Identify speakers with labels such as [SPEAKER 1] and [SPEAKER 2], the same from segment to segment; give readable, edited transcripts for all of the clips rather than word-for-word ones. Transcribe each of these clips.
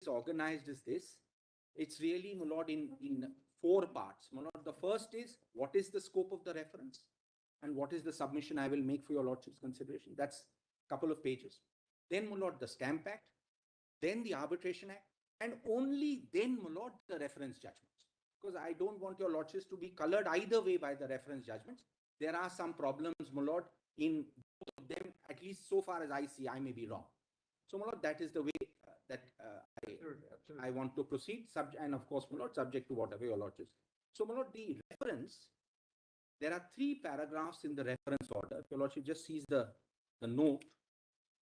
[SPEAKER 1] organized is this. It's really, my lord, in four parts. My lord, the first is what is the scope of the reference and what is the submission I will make for your lordship's consideration. That's a couple of pages. Then, my lord, the Stamp Act, then the Arbitration Act, and only then, my lord, the reference judgments. Because I don't want your lordships to be colored either way by the reference judgments. There are some problems, my lord, in both of them, at least so far as I see. I may be wrong. So, my lord, that is the way that I want to proceed, and of course, my lord, subject to whatever your lordships. So, my lord, the reference, there are 3 paragraphs in the reference order. If your lordship just sees the note,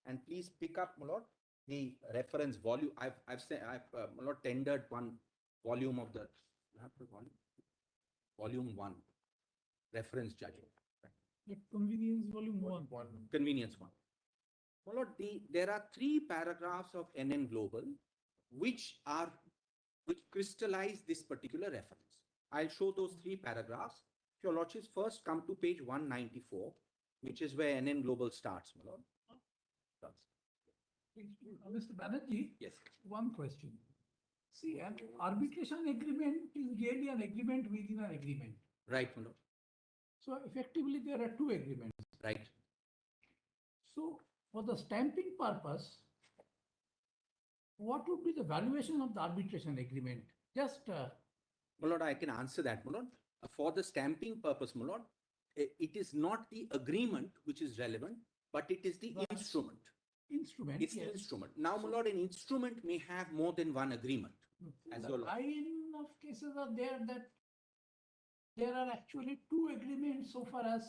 [SPEAKER 1] and please pick up, my lord, the reference volume. I've my lord, tendered one volume of the volume 1 reference judgment.
[SPEAKER 2] The convenience volume 1.
[SPEAKER 1] Convenience 1. My lord, there are 3 paragraphs of NN Global which crystallize this particular reference. I'll show those 3 paragraphs. If your lordships first come to page 194, which is where NN Global starts, my lord.
[SPEAKER 2] Mr. Banerjee,
[SPEAKER 1] Yes.
[SPEAKER 2] one question. See, an arbitration agreement is really an agreement within an agreement.
[SPEAKER 1] Right, my lord.
[SPEAKER 2] So effectively, there are 2 agreements.
[SPEAKER 1] Right.
[SPEAKER 2] So for the stamping purpose, what would be the valuation of the arbitration agreement? Just
[SPEAKER 1] my lord, I can answer that, my lord. For the stamping purpose, my lord, it is not the agreement which is relevant, but it is the instrument.
[SPEAKER 2] Instrument.
[SPEAKER 1] It's the instrument. Now, my lord, an instrument may have more than one agreement.
[SPEAKER 2] As the line of cases are there that there are actually 2 agreements so far as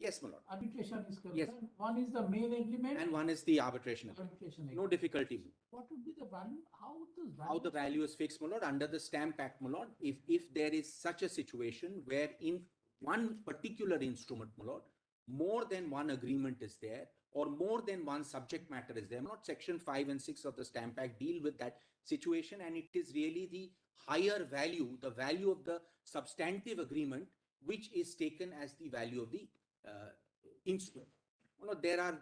[SPEAKER 1] yes, my lord,
[SPEAKER 2] arbitration is concerned.
[SPEAKER 1] Yes.
[SPEAKER 2] One is the main agreement
[SPEAKER 1] and one is the arbitration agreement.
[SPEAKER 2] agreement.
[SPEAKER 1] No difficulty.
[SPEAKER 2] What would be the value?
[SPEAKER 1] How the value is fixed, my lord, under the Stamp Act, my lord, if there is such a situation where in one particular instrument, my lord, more than one agreement is there, or more than one subject matter is there. Not section 5 and 6 of the Stamp Act deal with that situation, and it is really the higher value, the value of the substantive agreement, which is taken as the value of the instrument. You know, there are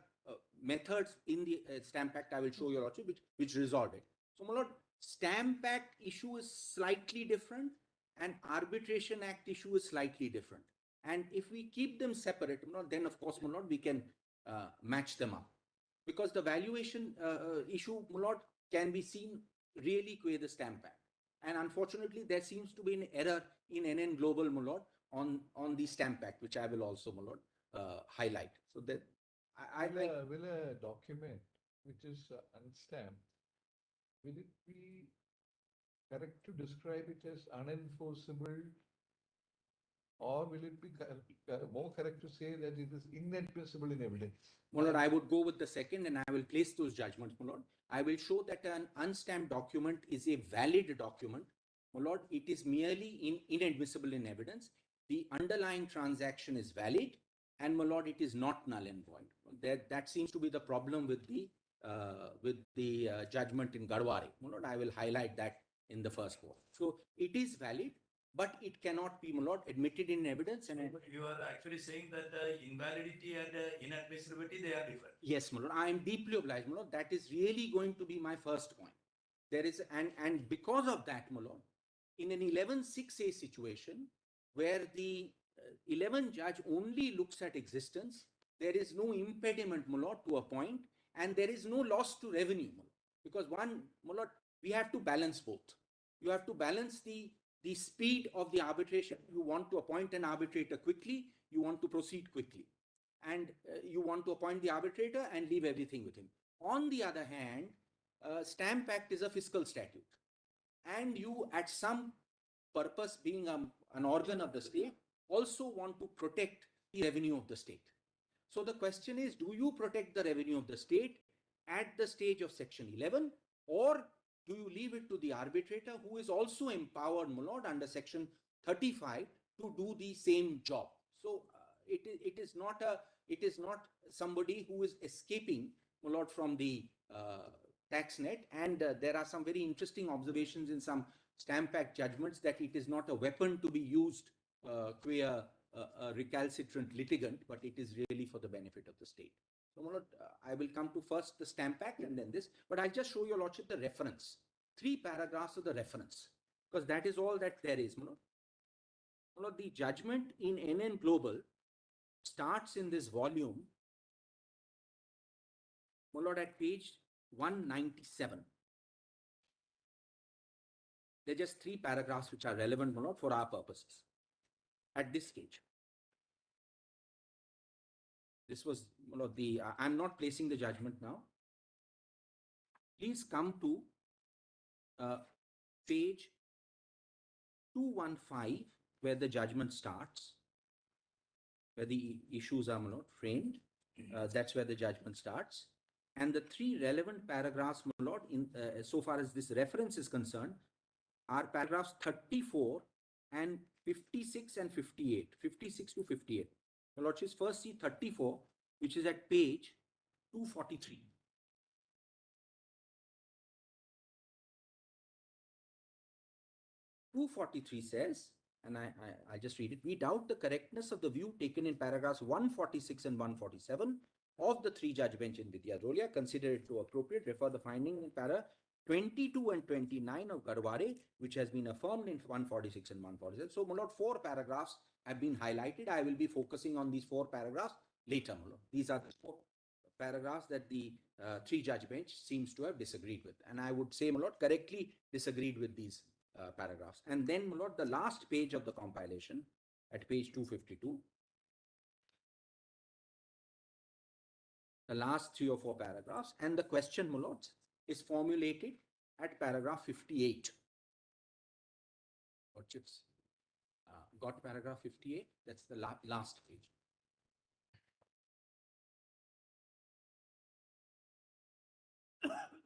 [SPEAKER 1] methods in the Stamp Act, I will show you also, which resolve it. So, my lord, Stamp Act issue is slightly different, and Arbitration Act issue is slightly different. And if we keep them separate, my lord, then of course, my lord, we can match them up. Because the valuation issue, my lord, can be seen really qua the Stamp Act. And unfortunately, there seems to be an error in NN Global, my lord, on the Stamp Act, which I will also, my lord, highlight. So that
[SPEAKER 3] will a document which is unstamped, will it be correct to describe it as unenforceable, or will it be more correct to say that it is inadmissible in evidence?
[SPEAKER 1] My lord, I would go with the second, and I will place those judgments, my lord. I will show that an unstamped document is a valid document. My lord, it is merely inadmissible in evidence. The underlying transaction is valid, and my lord, it is not null and void. That seems to be the problem with the judgment in Garware. My lord, I will highlight that in the first part. So it is valid, but it cannot be, my lord, admitted in evidence. And
[SPEAKER 4] you are actually saying that the invalidity and inadmissibility, they are different.
[SPEAKER 1] Yes, my lord, I am deeply obliged, my lord. That is really going to be my first point. There is, and because of that, my lord, in an 11.6a situation where the 11 judge only looks at existence, there is no impediment, my lord, to appoint, and there is no loss to revenue, my lord. Because one, my lord, we have to balance both. You have to balance the speed of the arbitration. You want to appoint an arbitrator quickly, you want to proceed quickly, and you want to appoint the arbitrator and leave everything with him. On the other hand, Stamp Act is a fiscal statute, and you, at some purpose, being an organ of the state, also want to protect the revenue of the state. So the question is, do you protect the revenue of the state at the stage of section 11, or do you leave it to the arbitrator, who is also empowered, my lord, under section 35 to do the same job? So it is not somebody who is escaping, my lord, from the tax net. And there are some very interesting observations in some Stamp Act judgments that it is not a weapon to be used qua a recalcitrant litigant, but it is really for the benefit of the state. So, my lord, I will come to first the Stamp Act and then this, but I'll just show your lordship the reference. 3 paragraphs of the reference, because that is all that there is. The judgment in NN Global starts in this volume, at page 197. There are just 3 paragraphs which are relevant, for our purposes at this stage. This was I'm not placing the judgment now. Please come to page 215, where the judgment starts, where the issues are framed. That's where the judgment starts. And the 3 relevant paragraphs, so far as this reference is concerned, are paragraphs 34 and 56 and 58, 56 to 58. My lordships, first see 34, which is at page 243. (243) says, and I just read it, we doubt the correctness of the view taken in paragraphs 146 and 147 of the 3 judge bench in Vidyarolia. Consider it to appropriate. Refer the finding in para 22 and 29 of Garware, which has been affirmed in 146 and 147. So, my lord, 4 paragraphs have been highlighted. I will be focusing on these 4 paragraphs later, my lord. These are the 4 paragraphs that the 3 judge bench seems to have disagreed with. And I would say, my lord, correctly disagreed with these paragraphs. And then, my lord, the last page of the compilation at page 252, the last 3 or 4 paragraphs, and the question, my lords, is formulated at paragraph 58. Lordships, got paragraph 58? That's the last page.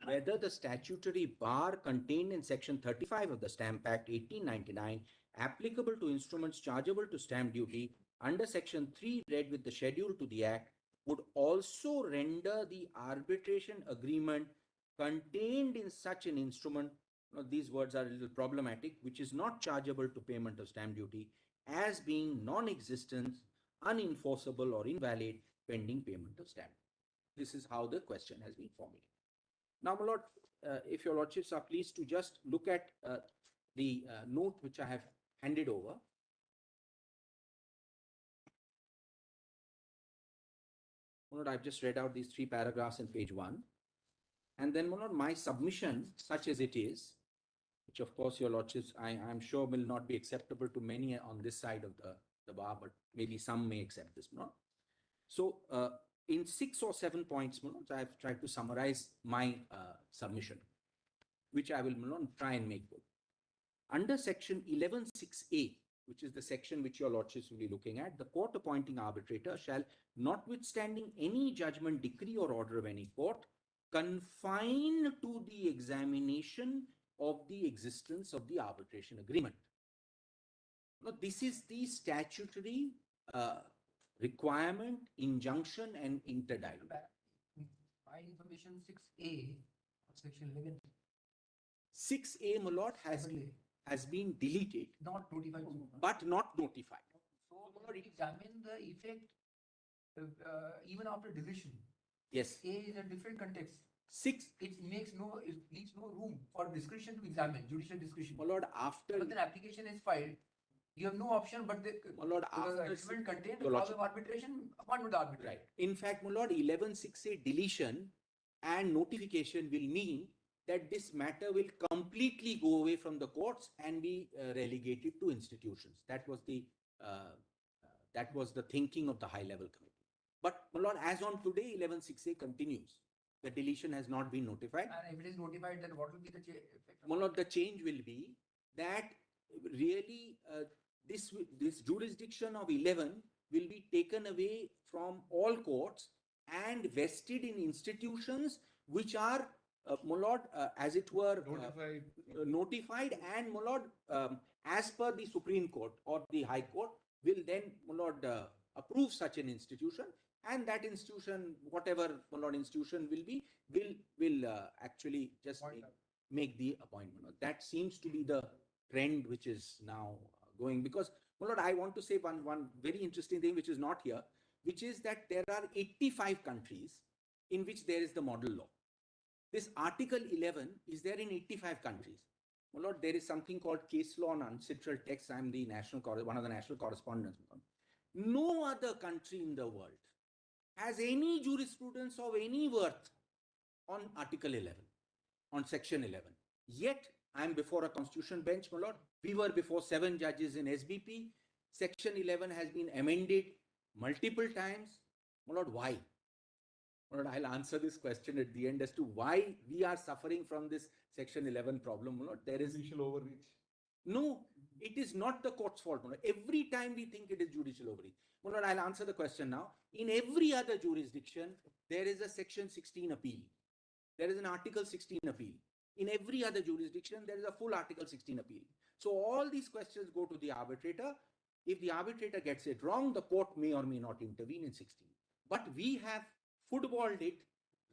[SPEAKER 1] Whether the statutory bar contained in section 35 of the Stamp Act 1899 applicable to instruments chargeable to stamp duty under section 3 read with the schedule to the Act would also render the arbitration agreement contained in such an instrument, these words are a little problematic, which is not chargeable to payment of stamp duty, as being non-existent, unenforceable or invalid pending payment of stamp. This is how the question has been formulated. Now, my lord, if your lordships are pleased to just look at the note which I have handed over. My lord, I've just read out these 3 paragraphs in page 1. And then, my lord, my submission, such as it is, which of course your lordships, I'm sure will not be acceptable to many on this side of the bar, but maybe some may accept this, my lord. So, in 6 or 7 points, I have tried to summarize my submission, which I will try and make good. Under section 11(6)(a), which is the section which your lordships will be looking at, the court appointing arbitrator shall, notwithstanding any judgment, decree or order of any court, confine to the examination of the existence of the arbitration agreement. Now, this is the statutory requirement, injunction and interdict.
[SPEAKER 5] By information 6A, section 11.
[SPEAKER 1] 6A, my lord, has been deleted,
[SPEAKER 5] Not notified.
[SPEAKER 1] but not notified.
[SPEAKER 5] So, examine the effect even after deletion.
[SPEAKER 1] Yes.
[SPEAKER 5] A is a different context.
[SPEAKER 1] 6.
[SPEAKER 5] It leaves no room for discretion to examine, judicial discretion.
[SPEAKER 1] My lord, after
[SPEAKER 5] But an application is filed, you have no option but the
[SPEAKER 1] my lord,
[SPEAKER 5] because the
[SPEAKER 1] after
[SPEAKER 5] agreement contains
[SPEAKER 1] your
[SPEAKER 5] clause
[SPEAKER 1] lordship,
[SPEAKER 5] of arbitration, appointment of arbitration.
[SPEAKER 1] right. In fact, my lord, 11(6)(a) deletion and notification will mean that this matter will completely go away from the courts and be relegated to institutions. That was the thinking of the high level committee. But my lord, as on today, 11(6)(a) continues. The deletion has not been notified.
[SPEAKER 5] And if it is notified, then what will be the effect?
[SPEAKER 1] My lord, the change will be that really this jurisdiction of 11 will be taken away from all courts and vested in institutions which are, my lord, as it were, notified and, my lord, as per the Supreme Court or the High Court, will then, my lord, approve such an institution, and that institution, whatever, my lord, institution will be, will actually just make the appointment. That seems to be the trend which is now going, because, my lord, I want to say one very interesting thing which is not here, which is that there are 85 countries in which there is the model law. This Article 11 is there in 85 countries. My lord, there is something called case law on ancestral texts. I'm the one of the national correspondents. No other country in the world has any jurisprudence of any worth on Article 11, on Section 11. Yet, I am before a constitution bench, my lord. We were before 7 judges in SBP. Section 11 has been amended multiple times. My lord, why? My lord, I'll answer this question at the end as to why we are suffering from this Section 11 problem. My lord, there is
[SPEAKER 3] Judicial overreach.
[SPEAKER 1] no, it is not the court's fault. My lord. Every time we think it is judicial overreach. My lord, I'll answer the question now. In every other jurisdiction, there is a Section 16 appeal. There is an Article 16 appeal. In every other jurisdiction, there is a full Article 16 appeal. So all these questions go to the arbitrator. If the arbitrator gets it wrong, the court may or may not intervene in 16. But we have footballed it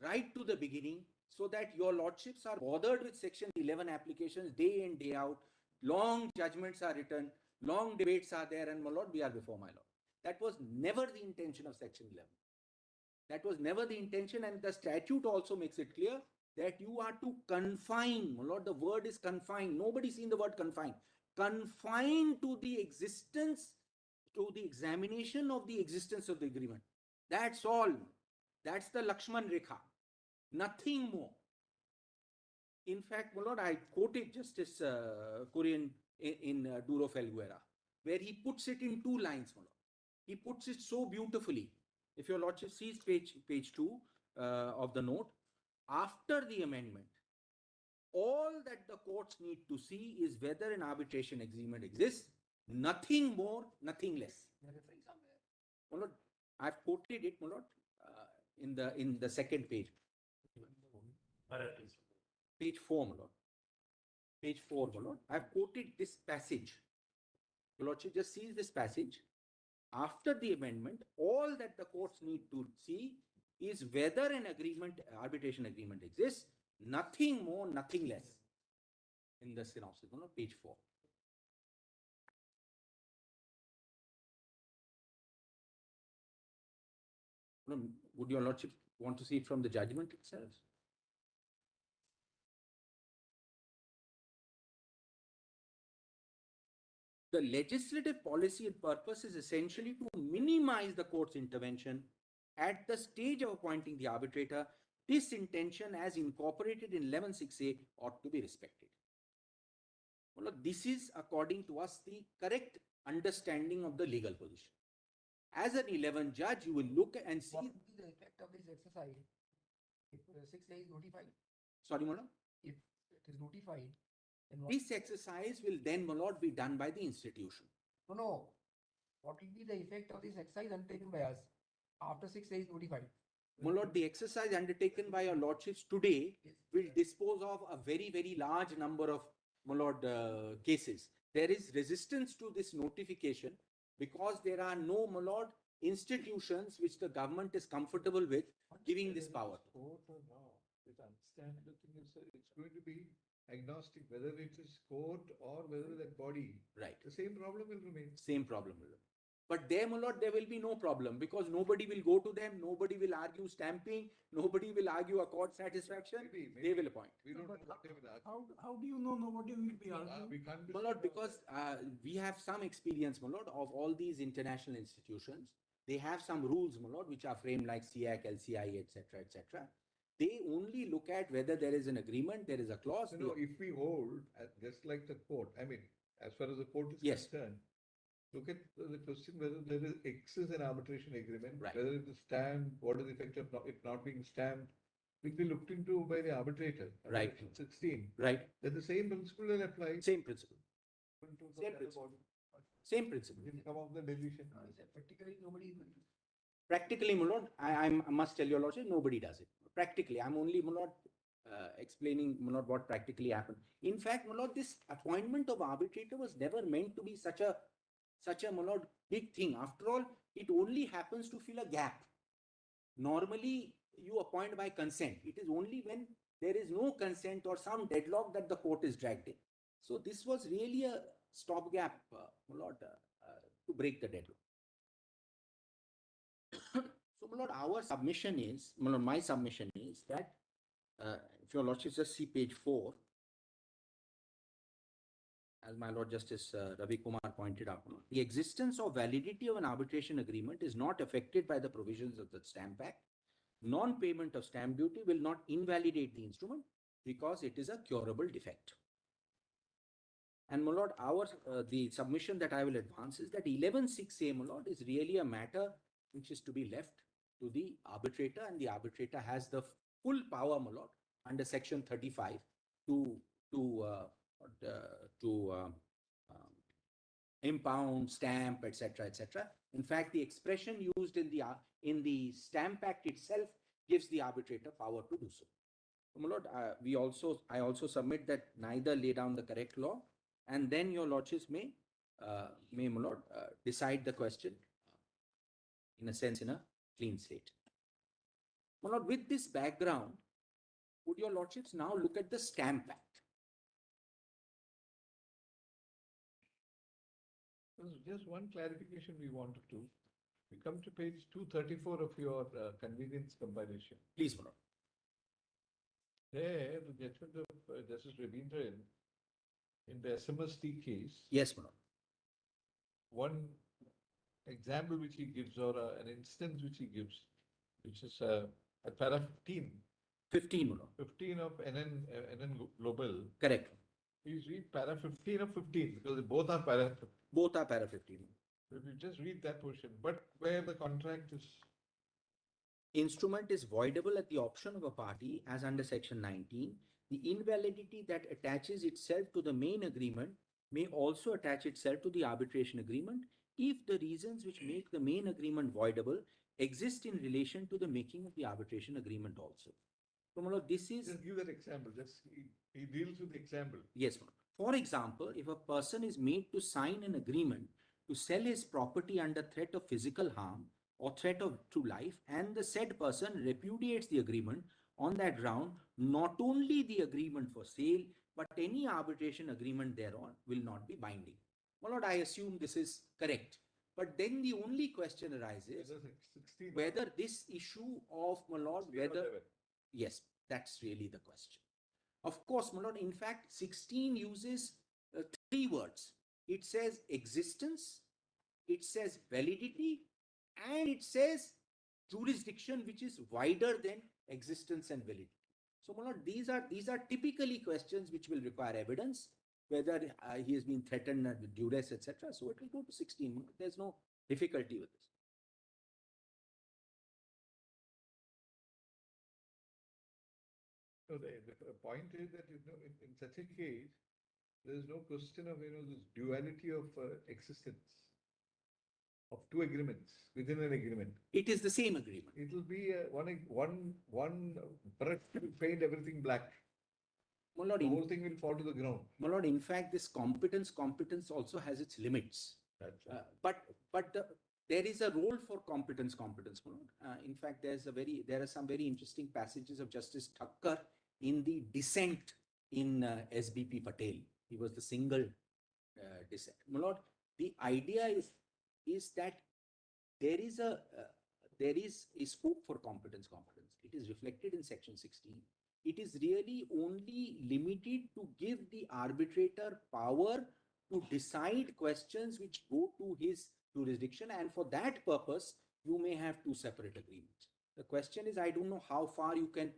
[SPEAKER 1] right to the beginning so that your lordships are bothered with Section 11 applications day in, day out. Long judgments are written, long debates are there, and my lord, we are before my lord. That was never the intention of Section 11. That was never the intention, and the statute also makes it clear that you are to confine. My lord, the word is confine. Nobody's seen the word confine. Confine to the existence, to the examination of the existence of the agreement. That's all. That's the Lakshman Rekha. Nothing more. In fact, my lord, I quoted Justice Korean in Duro Felguera, where he puts it in 2 lines, my lord. He puts it so beautifully. If your lordship sees page 2 of the note, after the amendment, all that the courts need to see is whether an arbitration agreement exists, nothing more, nothing less. My lord, I've quoted it, my lord, in the second page. Page 4, my lord. Page 4, my lord. I've quoted this passage. Your lordship just sees this passage. After the amendment, all that the courts need to see is whether an arbitration agreement exists, nothing more, nothing less. In the synopsis, no, page 4. No, would your lordship want to see it from the judgment itself? The legislative policy and purpose is essentially to minimize the court's intervention at the stage of appointing the arbitrator. This intention, as incorporated in 11.6a, ought to be respected. Well, this is, according to us, the correct understanding of the legal position. As an 11 judge, you will look and see.
[SPEAKER 5] What would be the effect of this exercise if 6A is notified?
[SPEAKER 1] Sorry, madam.
[SPEAKER 5] If it is notified, then what?
[SPEAKER 1] This exercise will then, my lord, be done by the institution.
[SPEAKER 5] No. What will be the effect of this exercise undertaken by us after 6A is notified?
[SPEAKER 1] My lord, the exercise undertaken by your lordships today will dispose of a very, very large number of, my lord, cases. There is resistance to this notification because there are no, my lord, institutions which the government is comfortable with giving this power.
[SPEAKER 3] Court or not, it understand the thing is it's going to be agnostic whether it is court or whether that body.
[SPEAKER 1] Right.
[SPEAKER 3] The same problem will remain.
[SPEAKER 1] Same problem will remain. But there, my lord, there will be no problem because nobody will go to them, nobody will argue stamping, nobody will argue a court satisfaction.
[SPEAKER 3] Maybe.
[SPEAKER 1] They will appoint.
[SPEAKER 3] We don't
[SPEAKER 2] But
[SPEAKER 3] know what they will argue.
[SPEAKER 2] How do you know nobody will be arguing?
[SPEAKER 3] We can't
[SPEAKER 1] My lord, because we have some experience, my lord, of all these international institutions. They have some rules, my lord, which are framed like CIAC, LCI, etc., etc. They only look at whether there is an agreement, there is a clause.
[SPEAKER 3] No, if we hold, just like the court, I mean, as far as the court is
[SPEAKER 1] Yes.
[SPEAKER 3] concerned, look at the question whether there is exists an arbitration agreement,
[SPEAKER 1] Right.
[SPEAKER 3] whether it is stamped, what is the effect of it not being stamped, will be looked into by the arbitrator.
[SPEAKER 1] Right.
[SPEAKER 3] 16.
[SPEAKER 1] Right.
[SPEAKER 3] Then the same principle will apply.
[SPEAKER 1] Same principle.
[SPEAKER 3] to the
[SPEAKER 1] Same
[SPEAKER 3] other
[SPEAKER 1] principle.
[SPEAKER 3] body.
[SPEAKER 1] Same principle.
[SPEAKER 3] Will come of the delusion.
[SPEAKER 5] Practically, nobody is going to.
[SPEAKER 1] Practically, my lord, I must tell your lordship, nobody does it. Practically, I'm only, my lord, explaining, my lord, what practically happened. In fact, my lord, this appointment of arbitrator was never meant to be such a, my lord, big thing. After all, it only happens to fill a gap. Normally, you appoint by consent. It is only when there is no consent or some deadlock that the court is dragged in. So this was really a stopgap, my lord, to break the deadlock. So, my lord, our submission is, my lord, my submission is that if your lordships just see page 4, as my Lord Justice Ravi Kumar pointed out, the existence or validity of an arbitration agreement is not affected by the provisions of the Stamp Act. Non-payment of stamp duty will not invalidate the instrument because it is a curable defect. And my Lord, the submission that I will advance is that 11.6a, my Lord, is really a matter which is to be left to the arbitrator, and the arbitrator has the full power, my Lord, under Section 35 to impound, stamp, etc., etc. In fact, the expression used in the Stamp Act itself gives the arbitrator power to do so. My Lord, I also submit that neither lay down the correct law, and then your lordships may, my Lord, decide the question in a sense in a clean slate. My Lord, with this background, would your lordships now look at the Stamp Act?
[SPEAKER 3] Just one clarification we wanted to. We come to page 234 of your convenience compilation.
[SPEAKER 1] Please, my Lord.
[SPEAKER 3] There, the judgment of Justice Ravindran in the SMST case,
[SPEAKER 1] Yes, my Lord.
[SPEAKER 3] one example which he gives, or an instance which he gives, which is at para 15,
[SPEAKER 1] 15, my Lord.
[SPEAKER 3] 15 of NN Global.
[SPEAKER 1] Correct.
[SPEAKER 3] Please read para 15 of 15 because they both are para.
[SPEAKER 1] Both are para 15.
[SPEAKER 3] If you just read that portion, but where the contract is.
[SPEAKER 1] Instrument is voidable at the option of a party as under Section 19. The invalidity that attaches itself to the main agreement may also attach itself to the arbitration agreement if the reasons which make the main agreement voidable exist in relation to the making of the arbitration agreement also. So, my Lord, this is...
[SPEAKER 3] Just give that example. Just he deals with the example.
[SPEAKER 1] Yes, my Lord. For example, if a person is made to sign an agreement to sell his property under threat of physical harm or threat of to life, and the said person repudiates the agreement on that ground, not only the agreement for sale, but any arbitration agreement thereon will not be binding. My Lord, I assume this is correct. But then the only question arises whether this issue of, my Lord, whether... Yes, that's really the question. Of course, my Lord, in fact, 16 uses 3 words. It says existence, it says validity, and it says jurisdiction, which is wider than existence and validity. So, my Lord, these are typically questions which will require evidence, whether he has been threatened with duress, etc. So, it will go to 16. There's no difficulty with this.
[SPEAKER 3] So the point is that in such a case, there is no question of this duality of existence of two agreements within an agreement.
[SPEAKER 1] It is the same agreement.
[SPEAKER 3] It will be one brush will paint everything black.
[SPEAKER 1] My Lord,
[SPEAKER 3] the whole thing will fall to the ground.
[SPEAKER 1] My Lord, in fact, this competence also has its limits. But there is a role for competence, my Lord. In fact, there are some very interesting passages of Justice Thakkar in the dissent in SBP Patel. He was the single dissent. My Lord, the idea is that there is a scope for competence. It is reflected in Section 16. It is really only limited to give the arbitrator power to decide questions which go to his jurisdiction, and for that purpose, you may have 2 separate agreements. The question is, I don't know how far you can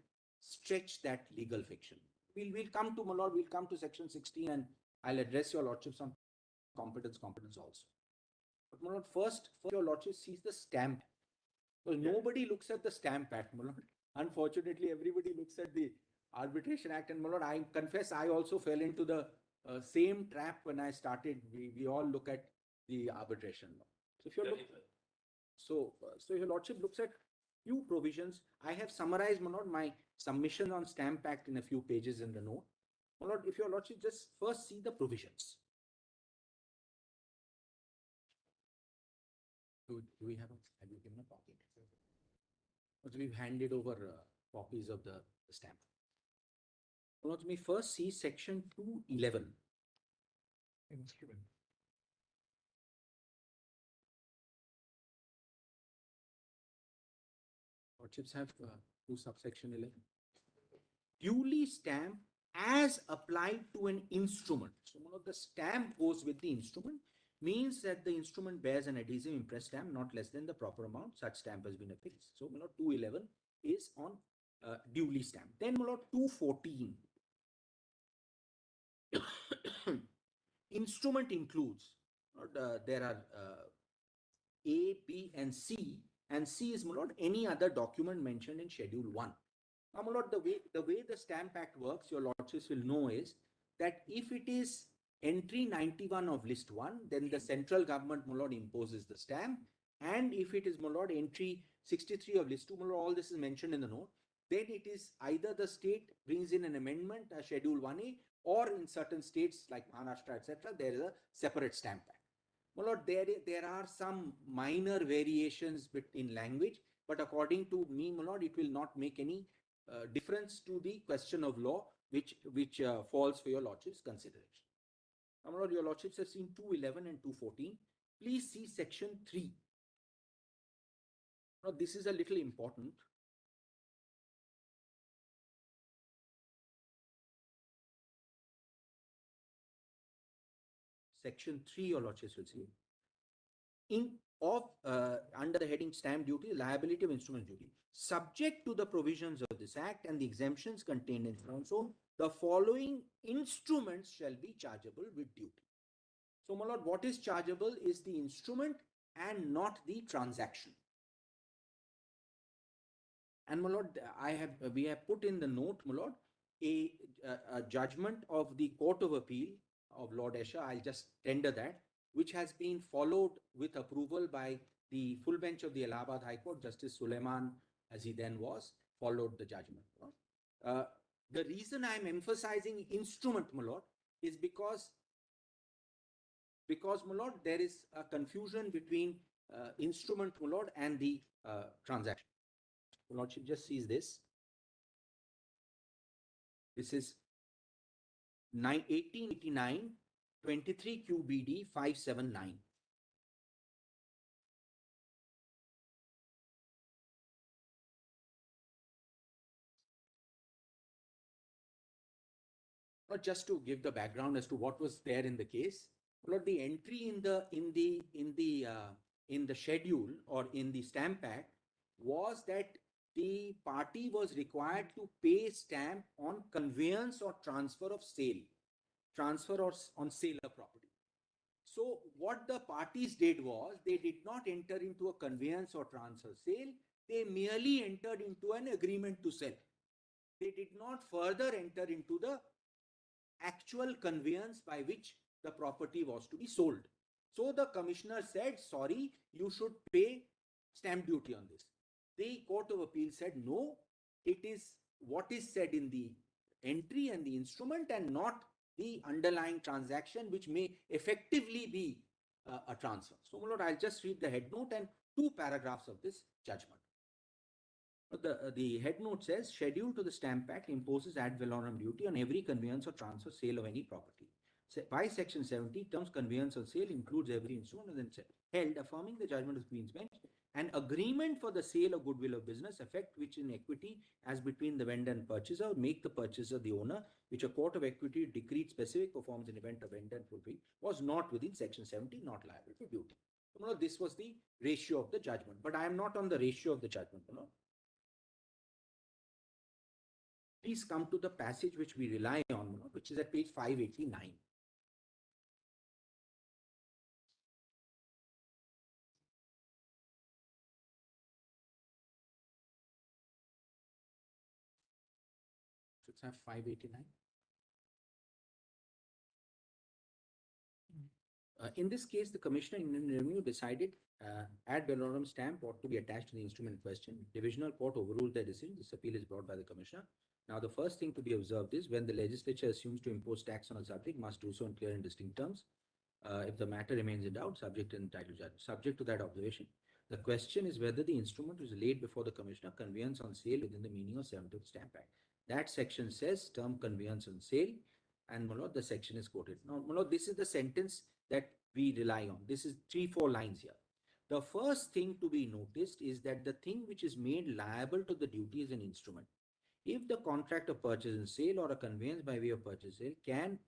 [SPEAKER 1] stretch that legal fiction. We'll come to, my Lord, we'll come to Section 16, and I'll address your lordships on competence also. But, my Lord, first your lordship sees the Stamp. Well, nobody looks at the Stamp Act, my Lord. Unfortunately, everybody looks at the Arbitration Act, and my Lord, I confess I also fell into the same trap when I started. We all look at the arbitration law. So if you look, so your lordship looks at few provisions. I have summarized, my Lord, my submission on Stamp Act in a few pages in the note. My Lord, if your lordship just first see the provisions. Do we have you given a copy? So we've handed over copies of the stamp. Let me first see Section 211.
[SPEAKER 3] Instrument.
[SPEAKER 1] Lordships have 2 subsection 11. duly stamped as applied to an instrument. So, my lord, the stamp goes with the instrument, means that the instrument bears an adhesive impress stamp not less than the proper amount. Such stamp has been affixed. So, my lord, 211 is on duly stamped. Then, my lord, 214. Instrument includes, there are A, B, and C is, my lord, any other document mentioned in Schedule 1. Now, my lord, the way the Stamp Act works, your lordships will know, is that if it is entry 91 of list 1, then the central government, my lord, imposes the stamp. And if it is, my lord, entry 63 of list 2, my lord, all this is mentioned in the note, then it is either the state brings in an amendment, Schedule 1A, or in certain states like Maharashtra, etc., there is a separate Stamp Act. My lord, there are some minor variations in language, but according to me, my lord, it will not make any difference to the question of law, which falls for your lordship's consideration. Now, my lord, your lordships have seen 211 and 214. Please see section 3. Now, this is a little important. Section 3, your lordships will see. Under the heading stamp duty, liability of instrument duty, subject to the provisions of this act and the exemptions contained in it, so the following instruments shall be chargeable with duty. So, my lord, what is chargeable is the instrument and not the transaction. And, my lord, we have put in the note, my lord, a judgment of the Court of Appeal of Lord Esher. I'll just tender that, which has been followed with approval by the full bench of the Allahabad High Court. Justice Suleiman, as he then was, followed the judgment. The reason I'm emphasizing instrument, my lord, is because, my lord, there is a confusion between instrument, my lord, and the transaction. My lordship just sees this. This is 1889 23 QBD 579. But just to give the background as to what was there in the case, Lord, the entry in the schedule or in the Stamp Act was that the party was required to pay stamp on conveyance or transfer of sale, transfer or on sale of property. So what the parties did was, they did not enter into a conveyance or transfer sale. They merely entered into an agreement to sell. They did not further enter into the actual conveyance by which the property was to be sold. So the commissioner said, sorry, you should pay stamp duty on this. The Court of Appeal said, no, it is what is said in the entry and the instrument and not the underlying transaction, which may effectively be a transfer. So, my lord, I'll just read the head note and 2 paragraphs of this judgment. The head note says, schedule to the Stamp Act imposes ad valorem duty on every conveyance or transfer sale of any property. By section 70, terms conveyance or sale includes every instrument and then held, affirming the judgment of Queen's Bench, an agreement for the sale of goodwill of business, effect which in equity as between the vendor and purchaser, make the purchaser the owner, which a court of equity decreed specific performs in event of vendor and fulfilling, was not within section 70, not liable to duty. So, this was the ratio of the judgment, but I am not on the ratio of the judgment. Please come to the passage which we rely on, which is at page 589. Should have 589. In this case, the Commissioner in Revenue decided ad valorem stamp ought to be attached to the instrument in question. Divisional Court overruled their decision. This appeal is brought by the Commissioner. Now, the first thing to be observed is when the legislature assumes to impose tax on a subject, must do so in clear and distinct terms. If the matter remains in doubt, subject to entitled judgment. Subject to that observation, the question is whether the instrument was laid before the Commissioner, conveyance on sale within the meaning of 7th Stamp Act. That section says term conveyance on sale, and my lord, the section is quoted. Now, my lord, this is the sentence that we rely on. This is 3-4 lines here. The first thing to be noticed is that the thing which is made liable to the duty is an instrument. If the contract of purchase and sale or a conveyance by way of purchase sale can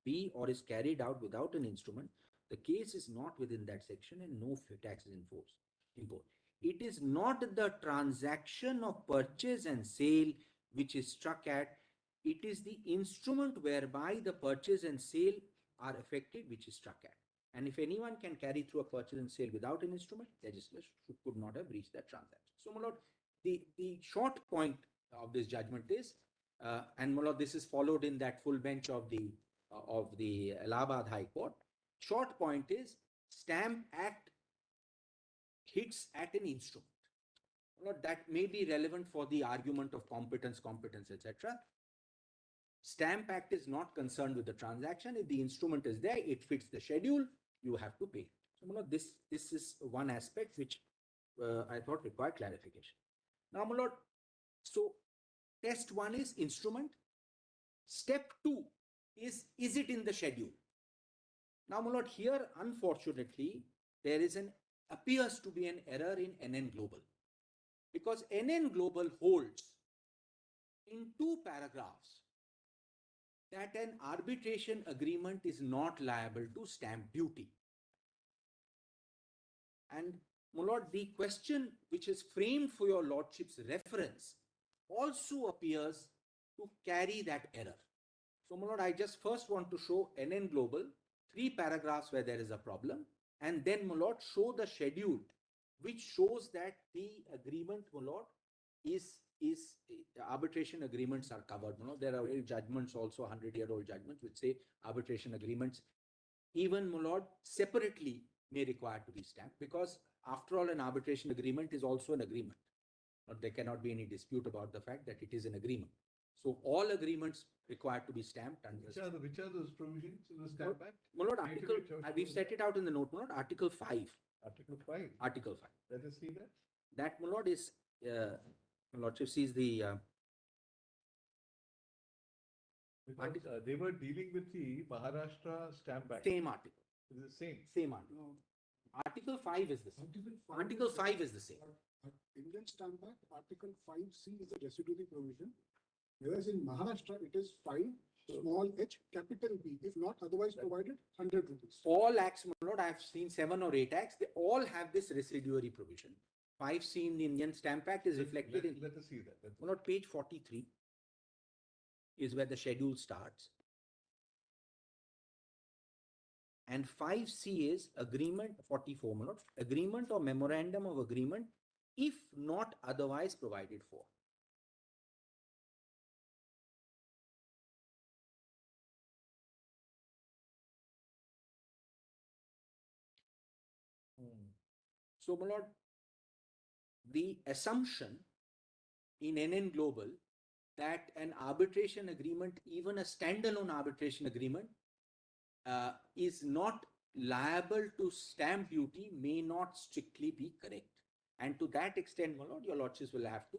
[SPEAKER 1] be or is carried out without an instrument, the case is not within that section and no tax is imposed. It is not the transaction of purchase and sale which is struck at, it is the instrument whereby the purchase and sale are effected which is struck at. And if anyone can carry through a purchase and sale without an instrument, legislature could not have reached that transaction. So, my lord, the short point of this judgment is, and my lord, this is followed in that full bench of the Allahabad High Court. Short point is, Stamp Act hits at an instrument. My lord, that may be relevant for the argument of competence, etc. Stamp Act is not concerned with the transaction. If the instrument is there, it fits the schedule, you have to pay. So, my lord, this is one aspect which I thought required clarification. Now, my lord, so test one is instrument. Step two is it in the schedule? Now, my lord, here, unfortunately, there appears to be an error in NN Global, because NN Global holds in 2 paragraphs that an arbitration agreement is not liable to stamp duty. And, my lord, the question which is framed for your lordship's reference also appears to carry that error. So, my lord, I just first want to show NN Global, 3 paragraphs where there is a problem, and then, my lord, show the schedule which shows that the agreement, my lord, is arbitration agreements are covered. You know, there are judgments also, 100-year-old judgments, which say arbitration agreements, even, my lord, separately may require to be stamped, because after all, an arbitration agreement is also an agreement. But there cannot be any dispute about the fact that it is an agreement. So all agreements required to be stamped under.
[SPEAKER 3] Which are those provisions in the Stamp Act?
[SPEAKER 1] My lord, we've set it out in the note, my lord, Article 5.
[SPEAKER 3] Article 5.
[SPEAKER 1] Article 5.
[SPEAKER 3] Let us see that.
[SPEAKER 1] That, my lord, is, my lordship sees the
[SPEAKER 3] Because they were dealing with the Maharashtra Stamp Act.
[SPEAKER 1] same article.
[SPEAKER 3] It is the same.
[SPEAKER 1] Same article. Article 5 is the same. Article 5 is the same.
[SPEAKER 6] Indian Stamp Act, Article 5C is a residuary provision, whereas in Maharashtra it is 5, small h, capital B, if not otherwise provided, 100 rupees.
[SPEAKER 1] All acts, my lord, I have seen 7 or 8 acts, they all have this residuary provision. 5C in the Indian Stamp Act is reflected in.
[SPEAKER 3] Let us see that.
[SPEAKER 1] My lord, page 43 is where the schedule starts. And 5C is agreement, 44, my lord, agreement or memorandum of agreement, if not otherwise provided for. So, my lord, the assumption in NN Global that an arbitration agreement, even a standalone arbitration agreement, is not liable to stamp duty may not strictly be correct. And to that extent, my lord, your lordships will have to.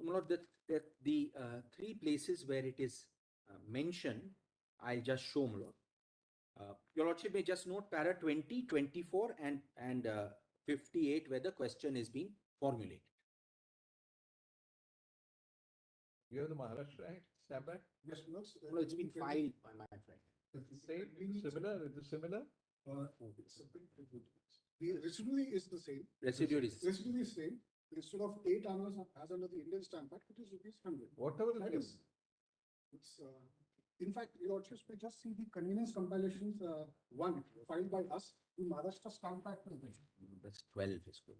[SPEAKER 1] My lord, the 3 places where it is mentioned, I'll just show, my lord. Your lordship may just note para 20, 24 and 58 where the question is being formulated.
[SPEAKER 3] You have the Maharashtra Act, Stamp Act?
[SPEAKER 6] Yes, no,
[SPEAKER 1] Well, it's been filed by my friend.
[SPEAKER 3] Same, similar, it is similar?
[SPEAKER 6] It's a bit different. The residuary is the same.
[SPEAKER 1] Residuary is
[SPEAKER 6] Residuary is same. Instead of 8 annas as under the Indian Stamp Act, it is rupees 100.
[SPEAKER 3] Whatever
[SPEAKER 6] That
[SPEAKER 3] it
[SPEAKER 6] is,
[SPEAKER 3] is.
[SPEAKER 6] it's, in fact, your lordships may just see the convenience compilations 1 filed by us, the Maharashtra Stamp Act provision.
[SPEAKER 1] That's 12 is good.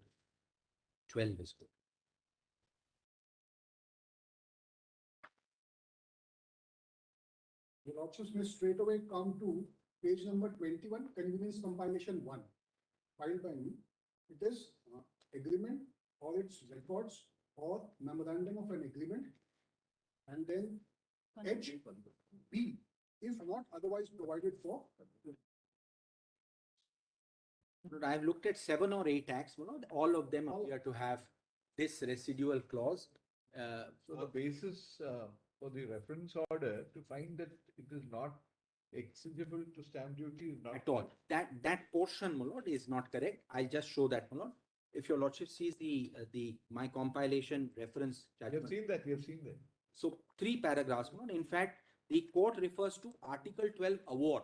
[SPEAKER 1] 12 is good.
[SPEAKER 6] Your lordships may straight away come to page number 21, convenience compilation 1, filed by me. It is agreement or its records or memorandum of an agreement, and then H B, if not otherwise provided for.
[SPEAKER 1] I've looked at 7 or 8 acts, you know, all of them appear to have this residual clause.
[SPEAKER 3] So the basis for the reference order to find that it is not exigible to stamp duty is not
[SPEAKER 1] At all. That portion, my lord, is not correct. I'll just show that, my lord. if your lordship sees my compilation reference
[SPEAKER 3] We have
[SPEAKER 1] judgment.
[SPEAKER 3] seen that, we have seen that.
[SPEAKER 1] So 3 paragraphs, my lord. In fact, the court refers to Article 12 award,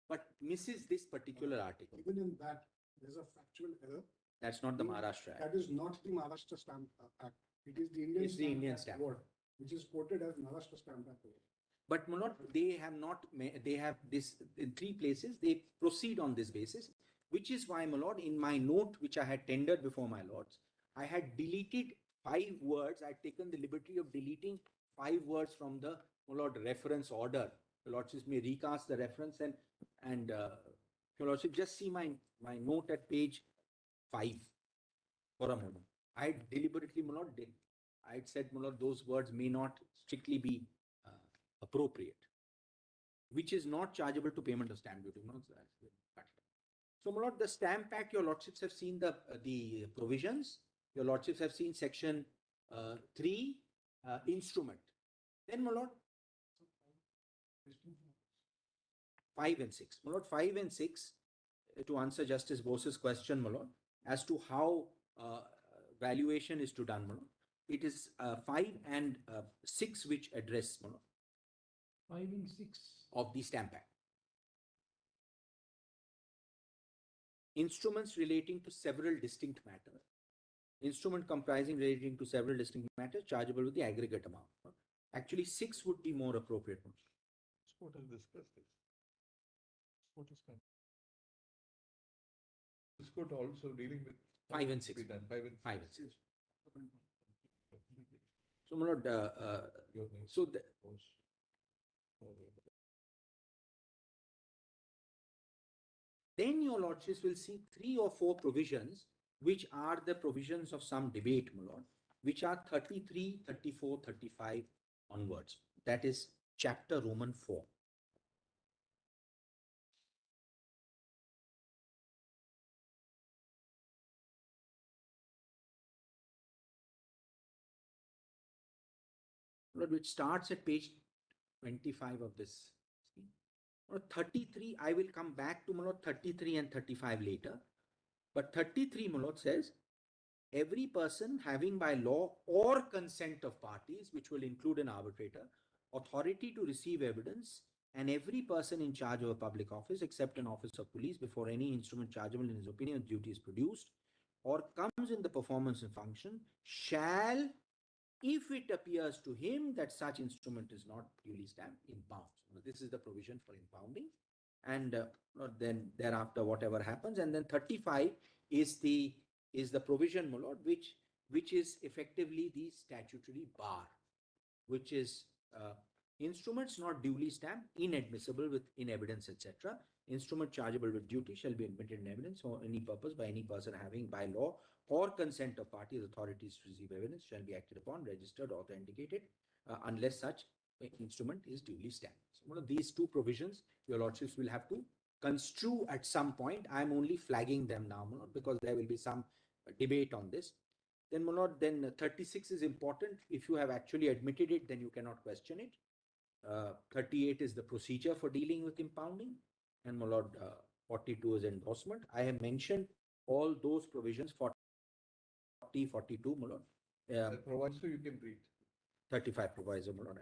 [SPEAKER 1] but misses this particular article.
[SPEAKER 6] Even in that, there's a factual error.
[SPEAKER 1] That's not the Maharashtra Act.
[SPEAKER 6] That is not the Maharashtra Stamp Act. It is the Indian
[SPEAKER 1] It's the Indian Stamp
[SPEAKER 6] Award, which is quoted as Maharashtra Stamp Act. Award.
[SPEAKER 1] But my lord, they have not, they have this in 3 places, they proceed on this basis, which is why, my lord, in my note, which I had tendered before my lords, I had deleted 5 words. I had taken the liberty of deleting 5 words from the, my lord, reference order. Your lordships may recast the reference and your lordship just see my note at page 5 for a moment. I had deliberately, my lord, I had said, my lord, those words may not strictly be appropriate, which is not chargeable to payment of stamp duty. No, so that's cut. So, my lord, the Stamp Act, your lordships have seen the provisions. Your lordships have seen section 3, instrument. Then, my lord, 5 and 6. My lord, 5 and 6, to answer Justice Bose's question, my lord, as to how valuation is to done, my lord. It is 5 and 6 which address, my lord,
[SPEAKER 2] 5 and 6.
[SPEAKER 1] of the Stamp Act. Instruments relating to several distinct matters. Instrument comprising relating to several distinct matters chargeable with the aggregate amount. Actually, 6 would be more appropriate.
[SPEAKER 3] This court has discussed this. This court is con- This court also dealing with.
[SPEAKER 1] 5 and 6.
[SPEAKER 3] 5 and
[SPEAKER 1] 5 and 6.
[SPEAKER 3] 6.
[SPEAKER 1] So, my lord,
[SPEAKER 3] Your name
[SPEAKER 1] so
[SPEAKER 3] was-
[SPEAKER 1] then your lordships will see 3 or 4 provisions, which are the provisions of some debate, my lord, which are 33, 34, 35 onwards. That is chapter Roman 4. Lord, which starts at page 25 of this scheme. Lord, 33, I will come back to, my lord, 33 and 35 later. But 33, my lord, says, every person having by law or consent of parties, which will include an arbitrator, authority to receive evidence, and every person in charge of a public office, except an office of police, before any instrument chargeable in his opinion of duty is produced, or comes in the performance and function, shall, if it appears to him that such instrument is not duly stamped, impound. This is the provision for impounding. And then thereafter, whatever happens. And then 35 is the provision, my lord, which is effectively the statutory bar, which is instruments not duly stamped, inadmissible in evidence, etc. Instrument chargeable with duty shall be admitted in evidence for any purpose by any person having by law or consent of parties authorities to receive evidence shall be acted upon, registered, authenticated, unless such instrument is duly stamped. So one of these 2 provisions, your lordships will have to construe at some point. I'm only flagging them now, my lord, because there will be some debate on this. Then, my lord, then 36 is important. If you have actually admitted it, then you cannot question it. 38 is the procedure for dealing with impounding. And, my lord, 42 is endorsement. I have mentioned all those provisions, 40, 42, my lord.
[SPEAKER 3] That provides so you can read.
[SPEAKER 1] 35 proviso, my lord.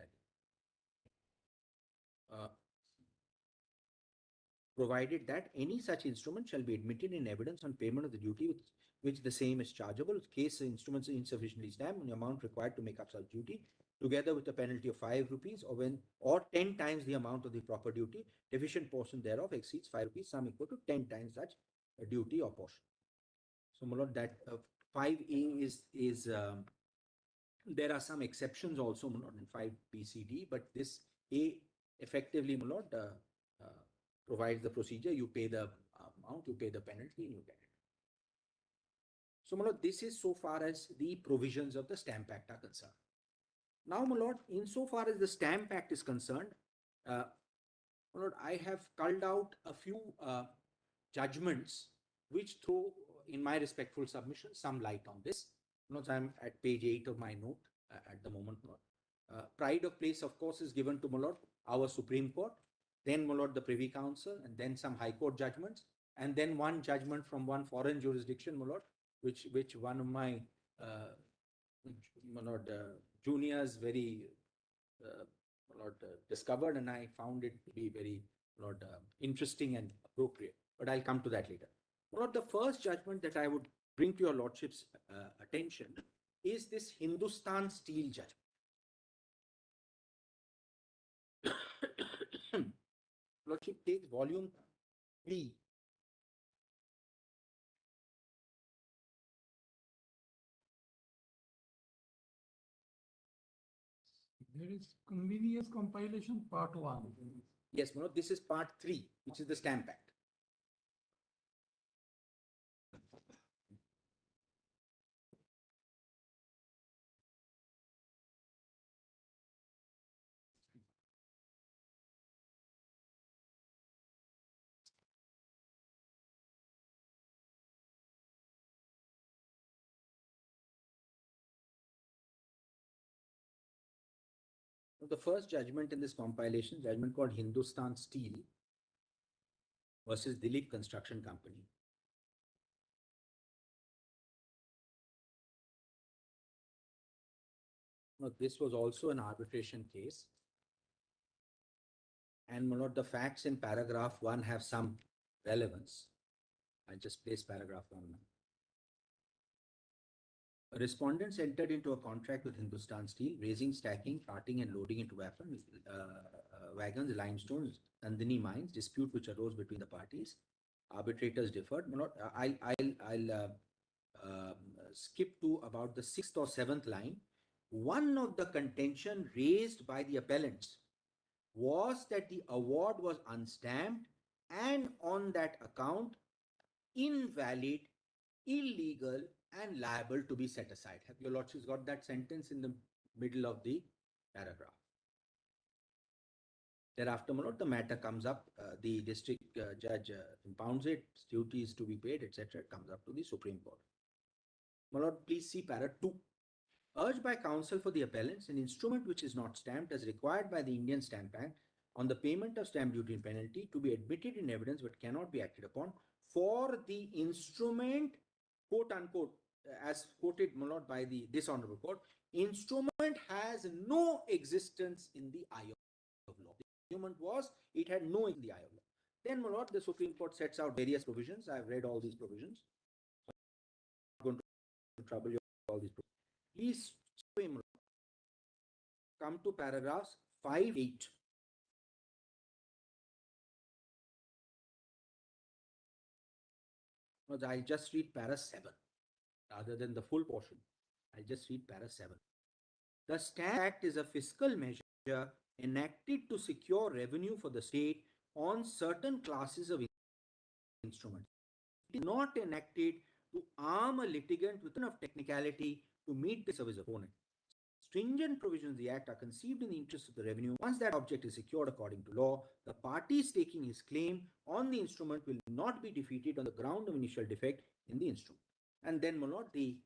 [SPEAKER 1] Provided that any such instrument shall be admitted in evidence on payment of the duty with which the same is chargeable, in case the instruments are insufficiently stamped, and the amount required to make up such duty, together with a penalty of 5 rupees, or 10 times the amount of the proper duty, deficient portion thereof exceeds 5 rupees, sum equal to 10 times such a duty or portion. So, my lord, that 5A is there are some exceptions also, my lord, in 5BCD, but this A effectively, my lord, provides the procedure. You pay the amount, you pay the penalty, and you get it. So, my lord, this is so far as the provisions of the Stamp Act are concerned. Now, my lord, insofar as the Stamp Act is concerned, my lord, I have culled out a few judgments which throw, in my respectful submission, some light on this. Note I'm at page 8 of my note at the moment, my lord. Pride of place, of course, is given to, my lord, our Supreme Court, then, my lord, the Privy Council, and then some High Court judgments, and then one judgment from one foreign jurisdiction, my lord, which one of my my lord, juniors very my lord, discovered, and I found it to be very my lord, interesting and appropriate. But I'll come to that later. My lord, the first judgment that I would bring to your lordship's attention is this Hindustan Steel judgment. Lordship takes volume 3.
[SPEAKER 2] There is convenience compilation part 1.
[SPEAKER 1] Yes, Manoj, this is part 3, which is the Stamp Act. The first judgment in this compilation, judgment called Hindustan Steel versus Dilip Construction Company. Now, this was also an arbitration case. And Manoj, the facts in paragraph 1 have some relevance. I just place paragraph 1 now. Respondents entered into a contract with Hindustan Steel, raising, stacking, carting, and loading into wagons, limestones, Nandini mines, dispute which arose between the parties. Arbitrators differed. I'll skip to about the 6th or 7th line. One of the contention raised by the appellants was that the award was unstamped and on that account invalid, illegal, and liable to be set aside. Have your lordships got that sentence in the middle of the paragraph? Thereafter, my lord, the matter comes up, the district judge impounds it, duties to be paid, etc. It comes up to the Supreme Court. My lord, please see para 2. Urged by counsel for the appellants, an instrument which is not stamped as required by the Indian Stamp Act on the payment of stamp duty and penalty to be admitted in evidence but cannot be acted upon for the instrument, quote unquote, as quoted, my lord, by the dishonorable court, instrument has no existence in the eye of law. The argument was it had no in the eye of law. Then, my lord, the Supreme Court sets out various provisions. I've read all these provisions. I'm not going to trouble you with all these provisions. Please come to paragraphs 5, 8. No, I'll just read para 7 rather than the full portion. I'll just read para 7. The Stamp Act is a fiscal measure enacted to secure revenue for the state on certain classes of instruments. It is not enacted to arm a litigant with enough technicality to meet the service opponent. Stringent provisions of the Act are conceived in the interest of the revenue. Once that object is secured according to law, the party staking his claim on the instrument will not be defeated on the ground of initial defect in the instrument. And then, my lord, the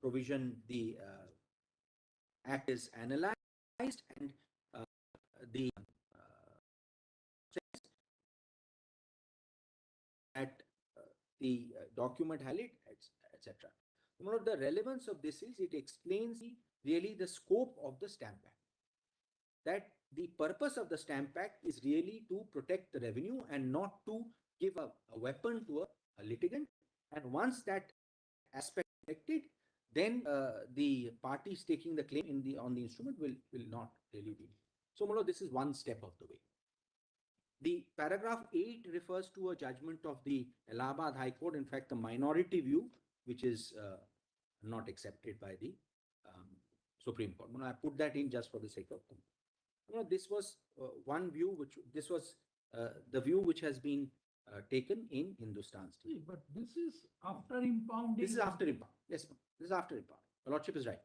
[SPEAKER 1] provision, the Act is analyzed and the at the document valid, etc. One of the relevance of this is it explains really the scope of the Stamp Act. That the purpose of the Stamp Act is really to protect the revenue and not to give a weapon to a litigant. And once that aspect is protected, then the parties taking the claim on the instrument will not really be. So, Molo, this is one step of the way. The paragraph 8 refers to a judgment of the Allahabad High Court. In fact, the minority view, which is not accepted by the Supreme Court. I put that in just for the sake of them. This was one view, this was the view which has been taken in Hindustan Steel.
[SPEAKER 2] But this is after impounding.
[SPEAKER 1] This is after impound. Yes, this is after impound. The lordship is right.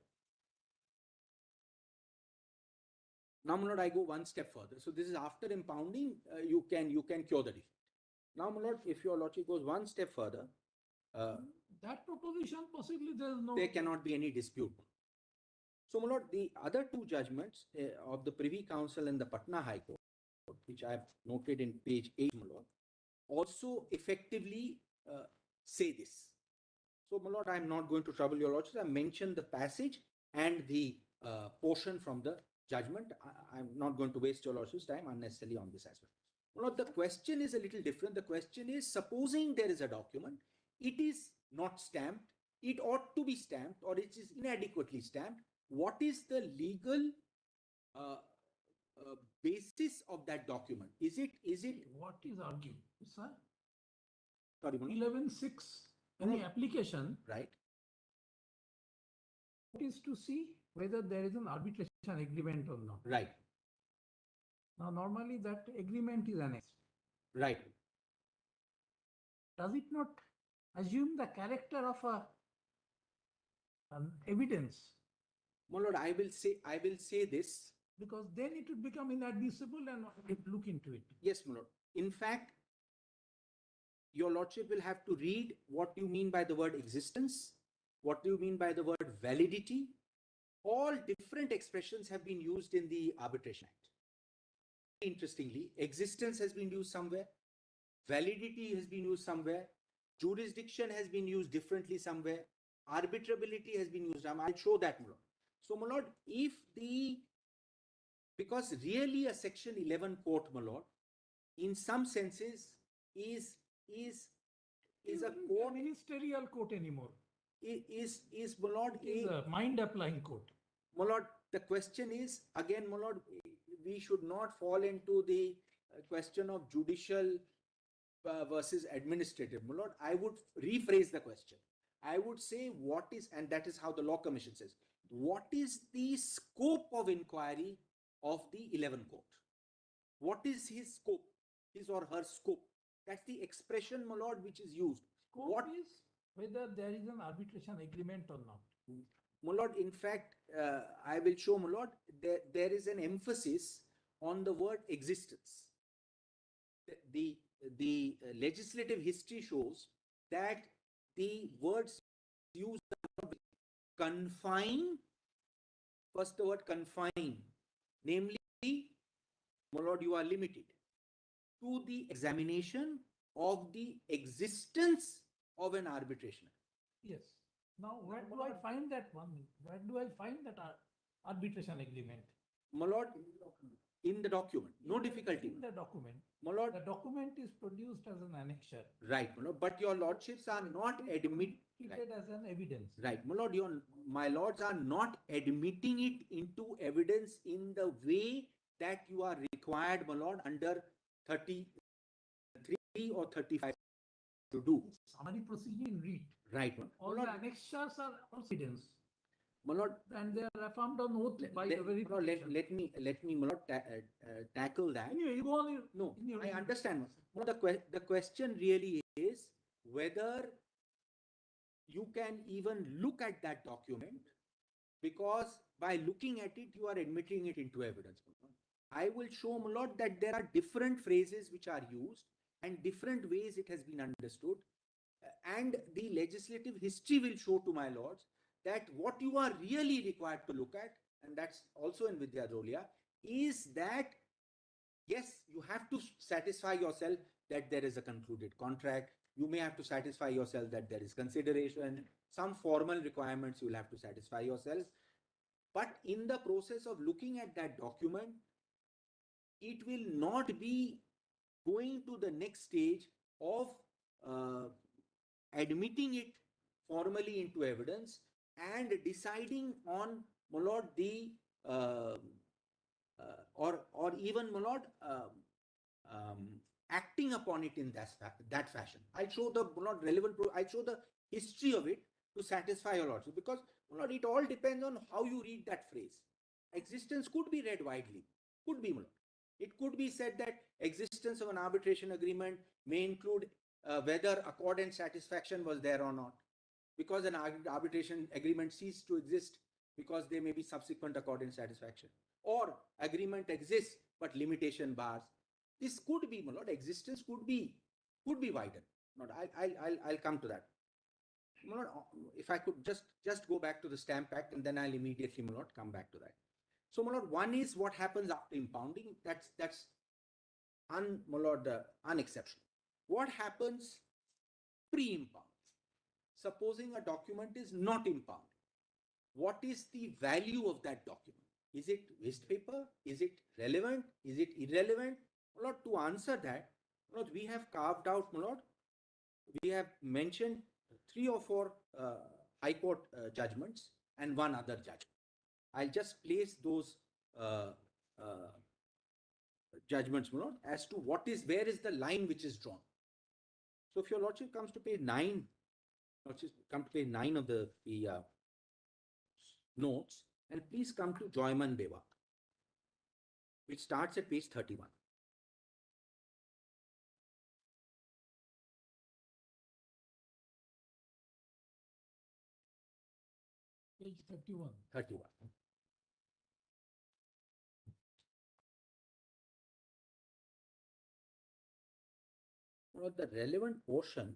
[SPEAKER 1] Now, my lord, I go one step further. So this is after impounding. You can cure the defect. Now, my lord, if your lordship goes one step further,
[SPEAKER 2] that proposition possibly
[SPEAKER 1] there cannot be any dispute. So, my lord, the other two judgments of the Privy Council and the Patna High Court, which I have noted in page 8, my lord, also effectively say this. So, my lord, I'm not going to trouble your lordship. I mentioned the passage and the portion from the judgment. I'm not going to waste your lordship's time unnecessarily on this as well. My lord, the question is a little different. The question is, supposing there is a document, it is not stamped, it ought to be stamped, or it is inadequately stamped. What is the legal basis of that document? Is it,
[SPEAKER 2] What is argued, sir?
[SPEAKER 1] sorry, my lord?
[SPEAKER 2] 11.6, any application,
[SPEAKER 1] Right?
[SPEAKER 2] what is to see whether there is an arbitration agreement or not.
[SPEAKER 1] Right,
[SPEAKER 2] Now, normally that agreement is annexed.
[SPEAKER 1] right.
[SPEAKER 2] Does it not assume the character of an evidence?
[SPEAKER 1] My lord, I will say this.
[SPEAKER 2] Because then it would become inadmissible and we would look into it.
[SPEAKER 1] Yes, my lord. In fact, your lordship will have to read what you mean by the word existence, what do you mean by the word validity. All different expressions have been used in the Arbitration Act. Interestingly, existence has been used somewhere, validity has been used somewhere, jurisdiction has been used differently somewhere, arbitrability has been used. I'll show that, my lord. So, my lord, because really a section 11 court, my lord, in some senses is a
[SPEAKER 2] Isn't
[SPEAKER 1] court,
[SPEAKER 2] a ministerial court anymore.
[SPEAKER 1] is my lord,
[SPEAKER 2] It is a mind applying court.
[SPEAKER 1] my lord, the question is, again, my lord, we should not fall into the question of judicial versus administrative. My lord, I would rephrase the question. I would say what is, and that is how the Law Commission says, what is the scope of inquiry of the 11 court? What is his scope, his or her scope? That's the expression, my lord, which is used.
[SPEAKER 2] Scope
[SPEAKER 1] What
[SPEAKER 2] is whether there is an arbitration agreement or not.
[SPEAKER 1] My lord, in fact, I will show, my lord, there is an emphasis on the word existence. The legislative history shows that the words used are confine, first the word confine, namely, my lord, you are limited to the examination of the existence of an arbitration.
[SPEAKER 2] Yes. Now, where do I find that one? Where do I find that arbitration agreement?
[SPEAKER 1] My lord, in the document, no difficulty.
[SPEAKER 2] In the document.
[SPEAKER 1] My lord,
[SPEAKER 2] The document is produced as an annexure.
[SPEAKER 1] right, my lord, but your lordships are not
[SPEAKER 2] Treated
[SPEAKER 1] right,
[SPEAKER 2] as an evidence.
[SPEAKER 1] right, my lord, my lords are not admitting it into evidence in the way that you are required, my lord, under 33 or 35 to do.
[SPEAKER 2] Summary proceeding read.
[SPEAKER 1] Right, my
[SPEAKER 2] All
[SPEAKER 1] lord.
[SPEAKER 2] the annexures are also evidence.
[SPEAKER 1] My lord,
[SPEAKER 2] And they are affirmed on oath by the
[SPEAKER 1] no,
[SPEAKER 2] verification.
[SPEAKER 1] let me, my lord, tackle that.
[SPEAKER 2] Anyway, you go on.
[SPEAKER 1] No,
[SPEAKER 2] in your
[SPEAKER 1] I
[SPEAKER 2] reading.
[SPEAKER 1] understand. No, the question really is whether you can even look at that document, because by looking at it, you are admitting it into evidence. I will show, my lord, that there are different phrases which are used and different ways it has been understood. And the legislative history will show to my lords that what you are really required to look at, and that's also in Vidya Jolia, is that yes, you have to satisfy yourself that there is a concluded contract. You may have to satisfy yourself that there is consideration, some formal requirements you will have to satisfy yourself. But in the process of looking at that document, it will not be going to the next stage of admitting it formally into evidence and deciding on, my lord, the or even, my lord, acting upon it in that fashion. I'll show the, my lord, relevant. I'll show the history of it to satisfy your lordship, because, my lord, it all depends on how you read that phrase. Existence could be read widely, could be, my lord. It could be said that existence of an arbitration agreement may include whether accord and satisfaction was there or not, because an arbitration agreement ceased to exist because there may be subsequent accord and satisfaction, or agreement exists but limitation bars. This could be, my lord, existence could be wider. Not, I'll come to that. My lord, if I could just go back to the Stamp Act, and then I'll immediately, my lord, come back to that. So, my lord, one is what happens after impounding. That's my lord, unexceptional. What happens pre-impound? supposing a document is not impounded. What is the value of that document? Is it waste paper? Is it relevant? Is it irrelevant? My lord, to answer that, my lord, we have carved out, my lord, we have mentioned 3 or 4 High Court judgments and one other judgment. I'll just place those uh, uh, judgments, my lord, as to where is the line which is drawn. So if your lordship comes to page 9, lordship come to page 9 of the notes, and please come to Joyman Beva, which starts at page 31.
[SPEAKER 2] Page 31.
[SPEAKER 1] 31. Now, the relevant portion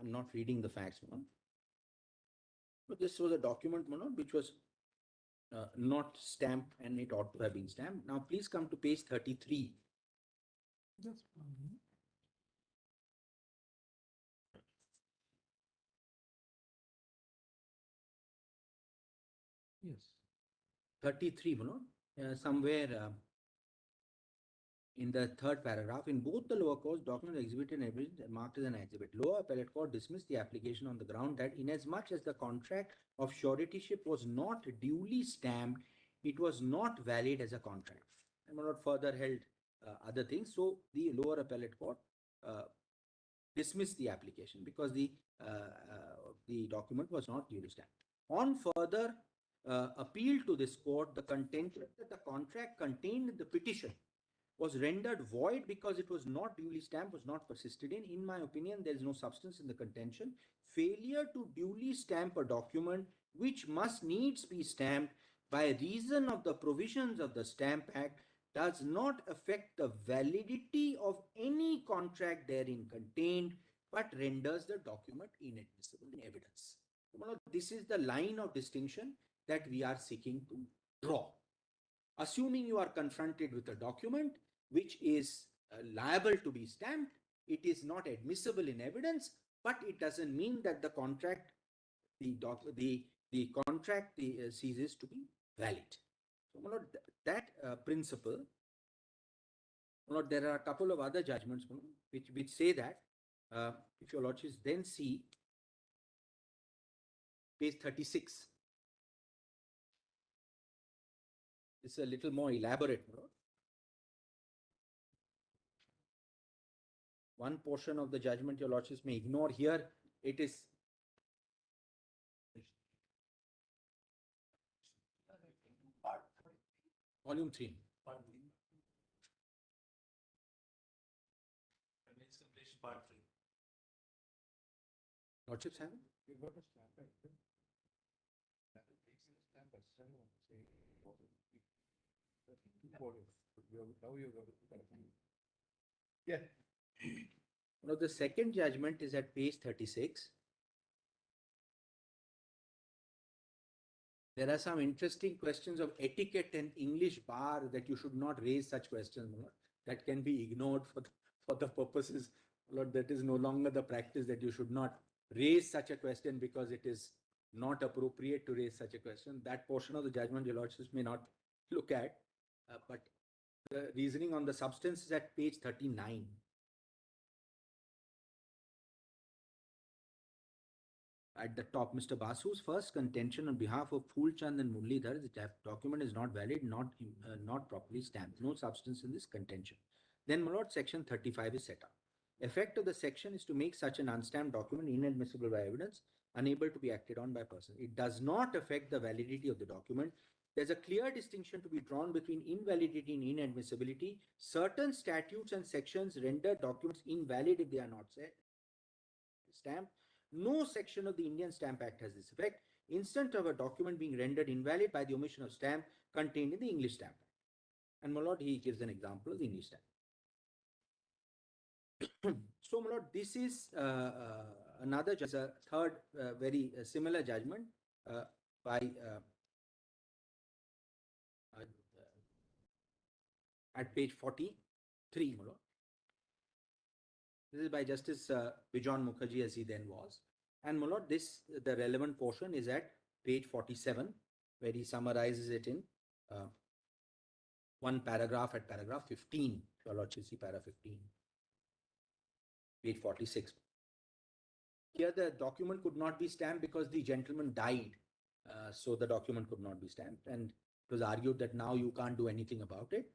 [SPEAKER 1] I'm not reading the facts, Manoj. But this was a document, Manoj, which was not stamped and it ought to have been stamped. Now, please come to page 33.
[SPEAKER 2] Just 1 minute. Yes.
[SPEAKER 1] 33, Manoj, somewhere in the third paragraph, in both the lower courts, documents exhibited and evidence marked as an exhibit. Lower appellate court dismissed the application on the ground that inasmuch as the contract of suretyship was not duly stamped, it was not valid as a contract. And were not further held other things. So the lower appellate court dismissed the application because the document was not duly stamped. On further appeal to this court, the contention that the contract contained in the petition was rendered void because it was not duly stamped, was not persisted in. In my opinion, there is no substance in the contention. Failure to duly stamp a document which must needs be stamped by reason of the provisions of the Stamp Act does not affect the validity of any contract therein contained, but renders the document inadmissible in evidence. This is the line of distinction that we are seeking to draw. Assuming you are confronted with a document which is liable to be stamped, it is not admissible in evidence, but it doesn't mean that the contract, the contract ceases to be valid. So, that principle, there are a couple of other judgments which say that if your lordships then see page 36. It's a little more elaborate. One portion of the judgment your lordships may ignore here. It is volume 3.
[SPEAKER 4] Conveyance completion part 3.
[SPEAKER 1] Lordships have it?
[SPEAKER 3] You got a stamp, I think. That it takes a stamp, but still won't say what it is. Now you got it. Yeah.
[SPEAKER 1] Now, the second judgment is at page 36. There are some interesting questions of etiquette and English bar that you should not raise such questions. That can be ignored for the purposes. Lord, that is no longer the practice that you should not raise such a question because it is not appropriate to raise such a question. That portion of the judgment your lordships may not look at, but the reasoning on the substance is at page 39. At the top, Mr. Basu's first contention on behalf of Phoolchand and Muralidhar is that document is not valid, not properly stamped. No substance in this contention. Then, my lord, section 35 is set up. Effect of the section is to make such an unstamped document inadmissible by evidence, unable to be acted on by person. It does not affect the validity of the document. There's a clear distinction to be drawn between invalidity and inadmissibility. Certain statutes and sections render documents invalid if they are not stamped. No section of the Indian Stamp Act has this effect. Instant of a document being rendered invalid by the omission of stamp contained in the English Stamp Act. And my lord, he gives an example of the English stamp. So, my lord, this is another, a third very similar judgment by at page 40. 3, my lord. This is by Justice Bijon Mukherjee, as he then was. And my lord, the relevant portion is at page 47, where he summarizes it in one paragraph at paragraph 15. Your lordship, see paragraph 15, page 46. Here the document could not be stamped because the gentleman died. So the document could not be stamped, and it was argued that now you can't do anything about it.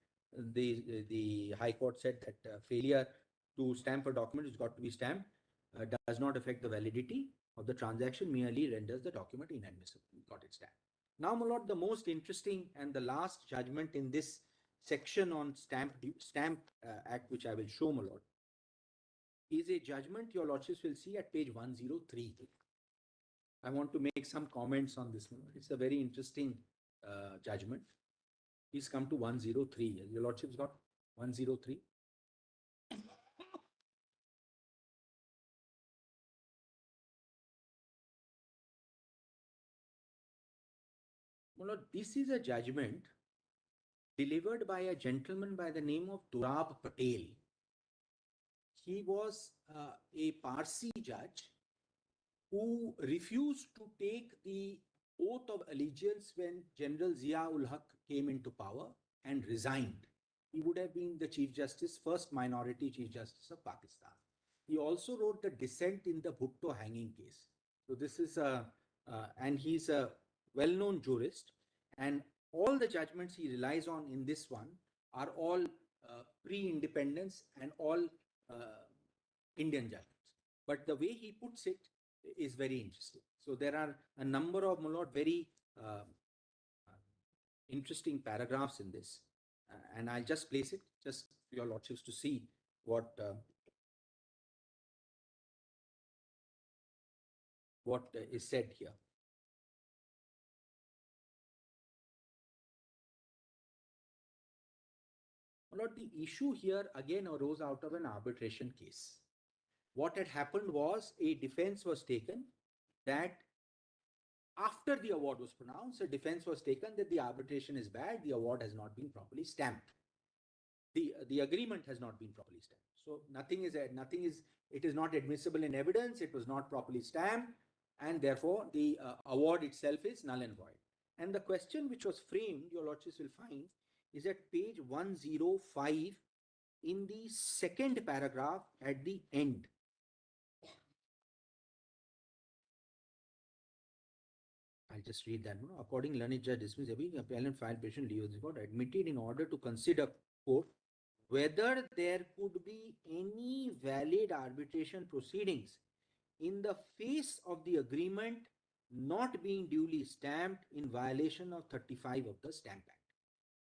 [SPEAKER 1] The High Court said that failure to stamp a document which got to be stamped does not affect the validity of the transaction, merely renders the document inadmissible. Got it stamped. Now, my lord, the most interesting and the last judgment in this section on Stamp Act, which I will show, my lord, is a judgment your lordships will see at page 103. I want to make some comments on this one. It's a very interesting judgment. Please come to 103. Your lordships got 103. Well, Lord, this is a judgment delivered by a gentleman by the name of Turab Patel. He was a Parsi judge who refused to take the oath of allegiance when General Zia-ul-Haq came into power and resigned. He would have been the Chief Justice, first minority Chief Justice of Pakistan. He also wrote the dissent in the Bhutto hanging case. So this is and he's a well-known jurist, and all the judgments he relies on in this one are all pre-independence and all Indian judgments. But the way he puts it is very interesting. So there are a number of, my lord, very interesting paragraphs in this, and I'll just place it just for your lordships to see what is said here. My lord, the issue here again arose out of an arbitration case. What had happened was a defense was taken that after the award was pronounced, a defense was taken that the arbitration is bad, the award has not been properly stamped. The agreement has not been properly stamped. So it is not admissible in evidence, it was not properly stamped, and therefore the award itself is null and void. And the question which was framed, your lordships will find, is at page 105 in the second paragraph at the end. I'll just read that. According learned judge dismiss every appellant filed petition leave the court admitted in order to consider, quote, whether there could be any valid arbitration proceedings in the face of the agreement not being duly stamped in violation of 35 of the Stamp Act.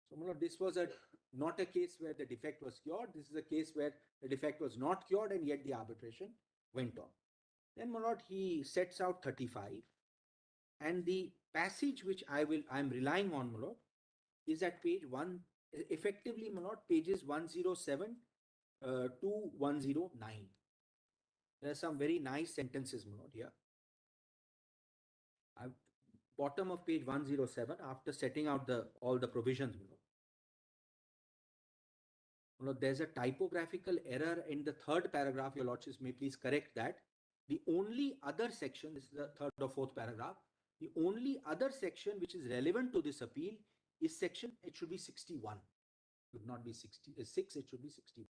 [SPEAKER 1] So, this was not a case where the defect was cured. This is a case where the defect was not cured and yet the arbitration went on. Then, my lord, he sets out 35. And the passage which I'm relying on, my lord, is at page 1, effectively, my lord, pages 107 to 109. There are some very nice sentences, my lord, here. Bottom of page 107, after setting out all the provisions, my lord. My lord, there's a typographical error in the third paragraph. Your lordships may please correct that. The only other section, this is the third or fourth paragraph, the only other section which is relevant to this appeal is section, it should be 61. It should not be 66, it should be 61.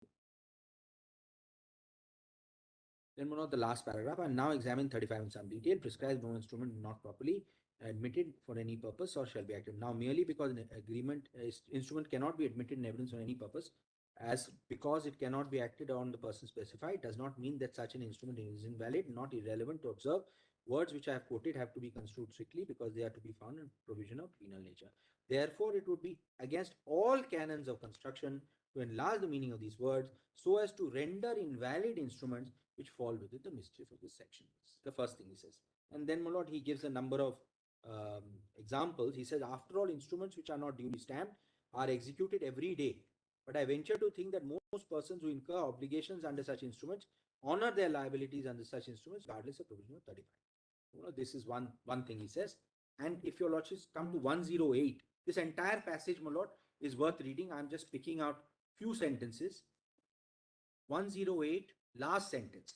[SPEAKER 1] Then, the last paragraph, and now examine 35 in some detail, prescribes no instrument not properly admitted for any purpose or shall be acted. Now, merely because an instrument cannot be admitted in evidence on any purpose, as because it cannot be acted on the person specified, does not mean that such an instrument is invalid, not irrelevant. To observe, words which I have quoted have to be construed strictly because they are to be found in provision of penal nature. Therefore, it would be against all canons of construction to enlarge the meaning of these words so as to render invalid instruments which fall within the mischief of this section. The first thing he says. And then, my lord, he gives a number of examples. He says, after all, instruments which are not duly stamped are executed every day. But I venture to think that most persons who incur obligations under such instruments honor their liabilities under such instruments, regardless of provision of 35. This is one thing he says. And if your lordships come to 108, this entire passage, my lord, is worth reading. I'm just picking out few sentences. 108, last sentence.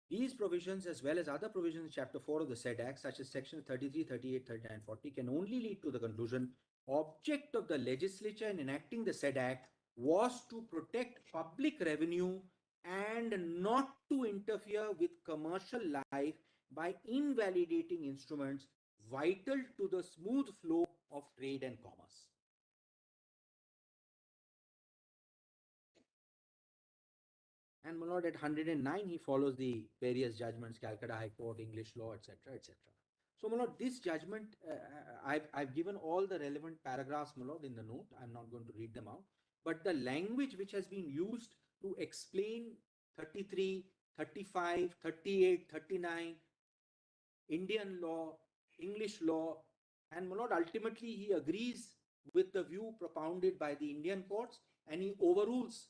[SPEAKER 1] These provisions, as well as other provisions in Chapter 4 of the said Act, such as Sections 33, 38, 39, 40, can only lead to the conclusion object of the legislature in enacting the said Act was to protect public revenue and not to interfere with commercial life by invalidating instruments vital to the smooth flow of trade and commerce. And my lord, at 109, he follows the various judgments, Calcutta High Court, English law, etc., etc. So, my lord, this judgment, I've given all the relevant paragraphs, my lord, in the note. I'm not going to read them out. But the language which has been used to explain 33, 35, 38, 39, Indian law, English law, and my lord, ultimately he agrees with the view propounded by the Indian courts, and he overrules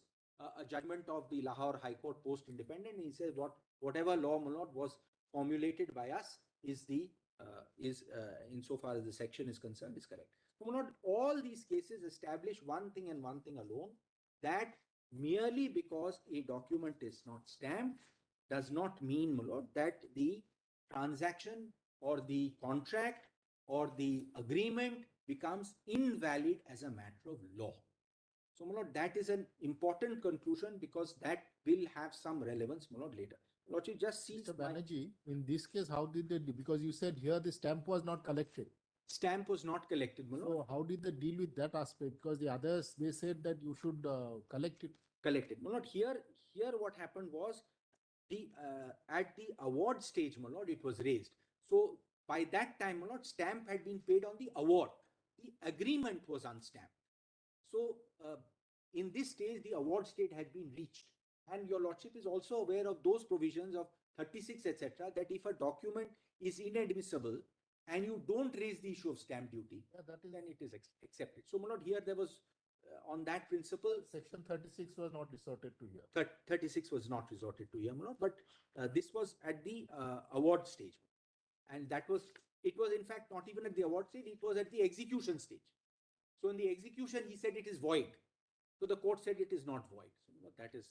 [SPEAKER 1] a judgment of the Lahore High Court post-independent. He says whatever law, my lord, was formulated by us is insofar as the section is concerned, is correct. So, my lord, all these cases establish one thing and one thing alone, that merely because a document is not stamped does not mean, my lord, that the transaction or the contract or the agreement becomes invalid as a matter of law. So, my lord, that is an important conclusion because that will have some relevance, my lord, later. Lord, you just see.
[SPEAKER 7] Mr. Banerjee, in this case, how did they do? Because you said here the stamp was not collected.
[SPEAKER 1] Stamp was not collected, my lord.
[SPEAKER 7] So how did they deal with that aspect? Because the others, they said that you should collect it.
[SPEAKER 1] Collected, my lord. Here what happened was the at the award stage, my lord, it was raised. So by that time, my lord, stamp had been paid on the award. The agreement was unstamped. So in this stage, the award state had been reached. And your lordship is also aware of those provisions of 36, etc., that if a document is inadmissible and you don't raise the issue of stamp duty, then it is accepted. So, my lord, here there was, on that principle,
[SPEAKER 7] Section 36 was not resorted to here.
[SPEAKER 1] 36 was not resorted to here, my lord, but this was at the award stage. And it was in fact not even at the award stage, it was at the execution stage. So in the execution, he said it is void. So the court said it is not void. So, my lord, that is,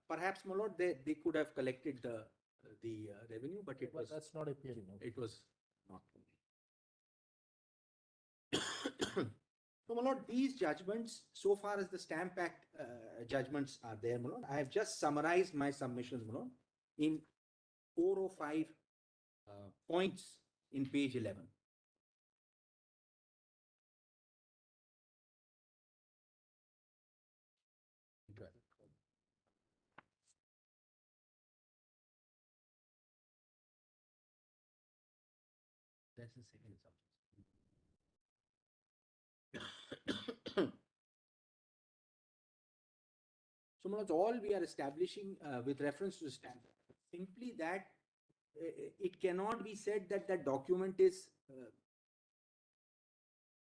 [SPEAKER 1] perhaps, my lord, they could have collected the revenue, but it was.
[SPEAKER 7] That's not appearing.
[SPEAKER 1] It was not. So, my lord, these judgments, so far as the Stamp Act judgments are there, my lord, I have just summarized my submissions, my lord, in 4 or 5 points in page 11. That's the second subject. So, my lords, all we are establishing with reference to the stamp, simply that it cannot be said that that document is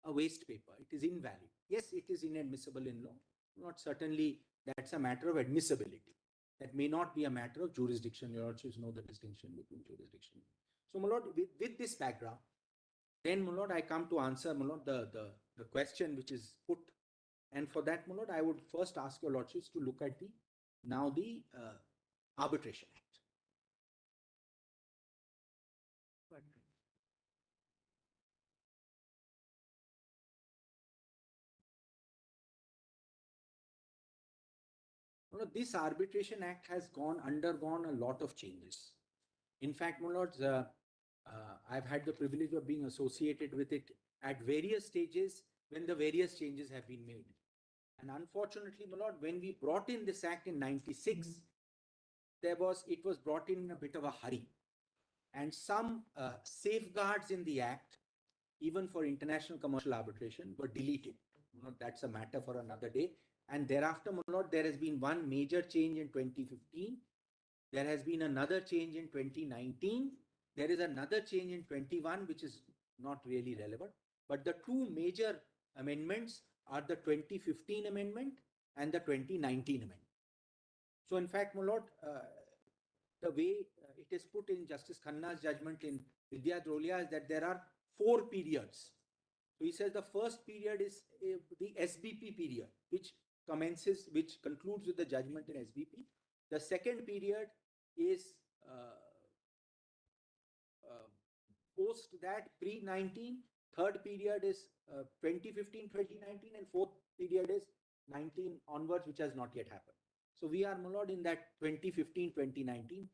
[SPEAKER 1] a waste paper. It is invalid. Yes, it is inadmissible in law. Not certainly that's a matter of admissibility. That may not be a matter of jurisdiction. You also know the distinction between jurisdiction. So, my lord, with this background, then, my lord, I come to answer, my lord, the question which is put. And for that, my lord, I would first ask your lordships to look at the Arbitration Act. My lord, this Arbitration Act has undergone a lot of changes. In fact, my lords, I've had the privilege of being associated with it at various stages when the various changes have been made. And unfortunately, my lord, when we brought in this act in 96, it was brought in a bit of a hurry. And some safeguards in the act, even for international commercial arbitration, were deleted. You know, that's a matter for another day. And thereafter, my lord, there has been one major change in 2015. There has been another change in 2019. There is another change in 21, which is not really relevant. But the two major amendments are the 2015 amendment and the 2019 amendment. So, in fact, my lord, the way it is put in Justice Khanna's judgment in Vidya Drolia is that there are 4 periods. So, he says the first period is the SBP period, which commences, which concludes with the judgment in SBP. The second period is post that pre-19. Third period is 2015, 2019, and fourth period is 19 onwards, which has not yet happened. So we are, my lord, in that 2015, 2019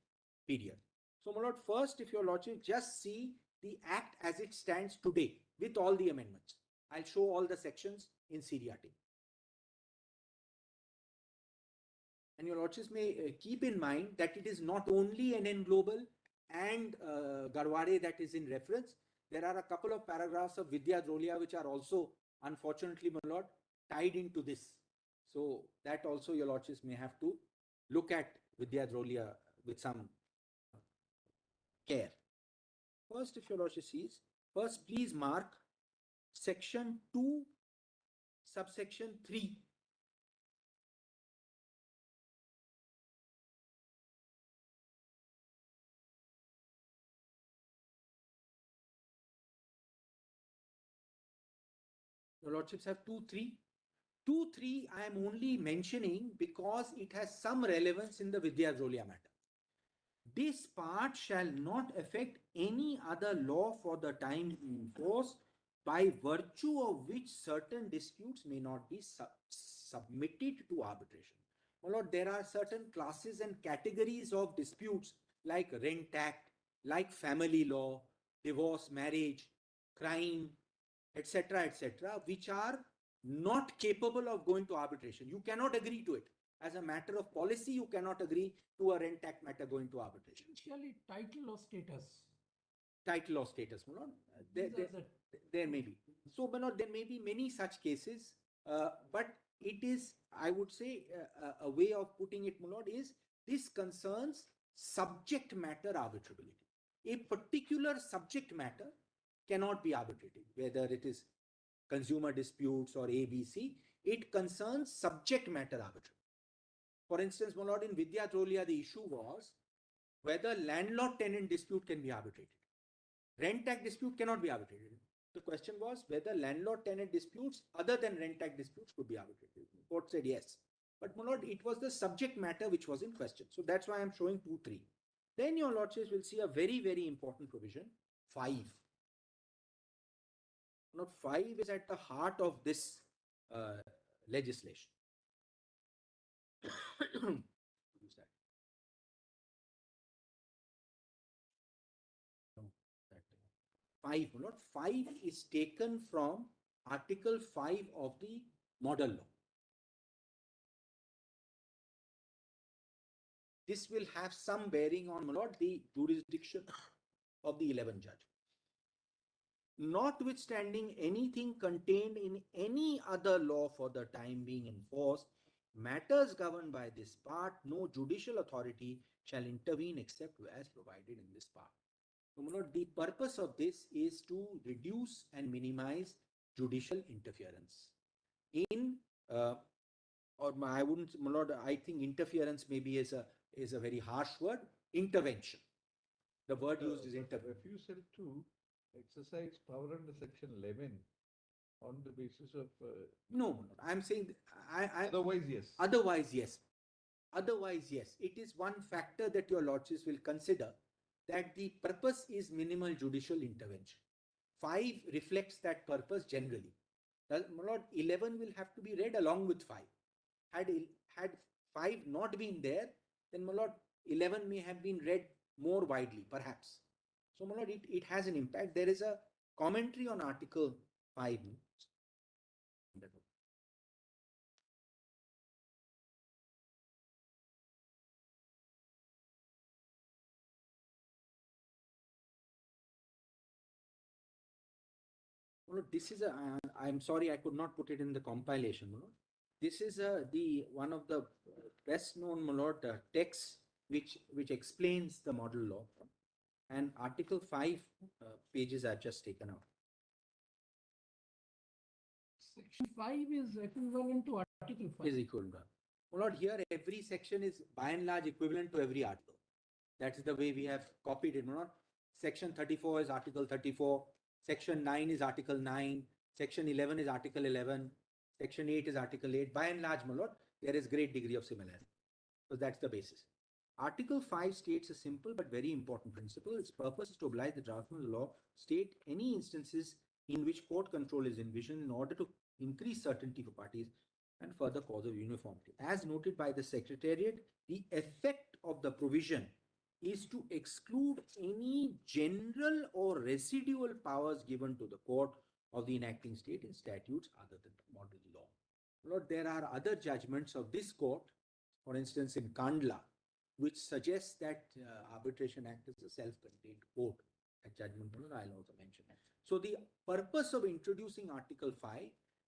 [SPEAKER 1] period. So, my lord, first, if your lordship just see the act as it stands today with all the amendments. I'll show all the sections in seriatim. And your lordships may keep in mind that it is not only NN Global and Garwade that is in reference. There are a couple of paragraphs of Vidya Drolia which are also, unfortunately, my lord, tied into this. So that also your lordships may have to look at Vidya Drolia with some care. First, if your lordship sees, first please mark section 2, subsection 3. Your lordships have 2, 3. 2, 3 I am only mentioning because it has some relevance in the Vidya Drolia matter. This part shall not affect any other law for the time in force, by virtue of which certain disputes may not be submitted to arbitration. My lord, there are certain classes and categories of disputes like rent act, like family law, divorce, marriage, crime, etc., which are not capable of going to arbitration. You cannot agree to it. As a matter of policy, you cannot agree to a rent act matter going to arbitration.
[SPEAKER 2] Essentially, title or status.
[SPEAKER 1] Title or status, my lord. There may be. So, my lord, there may be many such cases, but it is, I would say, a way of putting it, my lord, is this concerns subject matter arbitrability. A particular subject matter cannot be arbitrated, whether it is consumer disputes or ABC. It concerns subject matter arbitrability. For instance, my lord, in Vidya Drolia, the issue was whether landlord-tenant dispute can be arbitrated. Rent act dispute cannot be arbitrated. The question was whether landlord-tenant disputes other than rent act disputes could be arbitrated. The court said yes. But, my lord, it was the subject matter which was in question. So that's why I'm showing 2, 3. Then your lordships will see a very, very important provision, 5. Now, 5 is at the heart of this legislation. Use that. No, that 5, not 5 is taken from Article 5 of the model law. This will have some bearing on, my lord, the jurisdiction of the 11th judge. Notwithstanding anything contained in any other law for the time being in force, matters governed by this part, no judicial authority shall intervene except as provided in this part. So, my lord, the purpose of this is to reduce and minimize judicial interference in, or I wouldn't, my lord, I think interference maybe is a very harsh word, intervention. The word used is intervention.
[SPEAKER 3] Refusal to exercise power under section 11 on the basis of.
[SPEAKER 1] No, I'm saying,
[SPEAKER 3] Otherwise, yes.
[SPEAKER 1] Otherwise, yes. Otherwise, yes. It is one factor that your lordships will consider, that the purpose is minimal judicial intervention. 5 reflects that purpose generally. My lord, 11 will have to be read along with 5. Had 5 not been there, then, my lord, 11 may have been read more widely, perhaps. So, my lord, it has an impact. There is a commentary on Article 5. This is I'm sorry I could not put it in the compilation, my lord. This is one of the best known, my lord, texts which explains the model law. And Article 5 pages I've just taken out.
[SPEAKER 2] Section 5 is equivalent to Article 5.
[SPEAKER 1] Is equivalent. My lord, here every section is by and large equivalent to every article. That is the way we have copied it, my lord. Section 34 is Article 34. Section 9 is Article 9. Section 11 is Article 11. Section 8 is Article 8. By and large, my lord, there is great degree of similarity. So that's the basis. Article 5 states a simple but very important principle. Its purpose is to oblige the draftsman of the law state any instances in which court control is envisioned in order to increase certainty for parties and further cause of uniformity. As noted by the Secretariat, the effect of the provision is to exclude any general or residual powers given to the court of the enacting state in statutes other than the model law. Lord, there are other judgments of this court, for instance, in Kandla, which suggests that Arbitration Act is a self-contained court. At judgment, I'll also mention that. So the purpose of introducing Article 5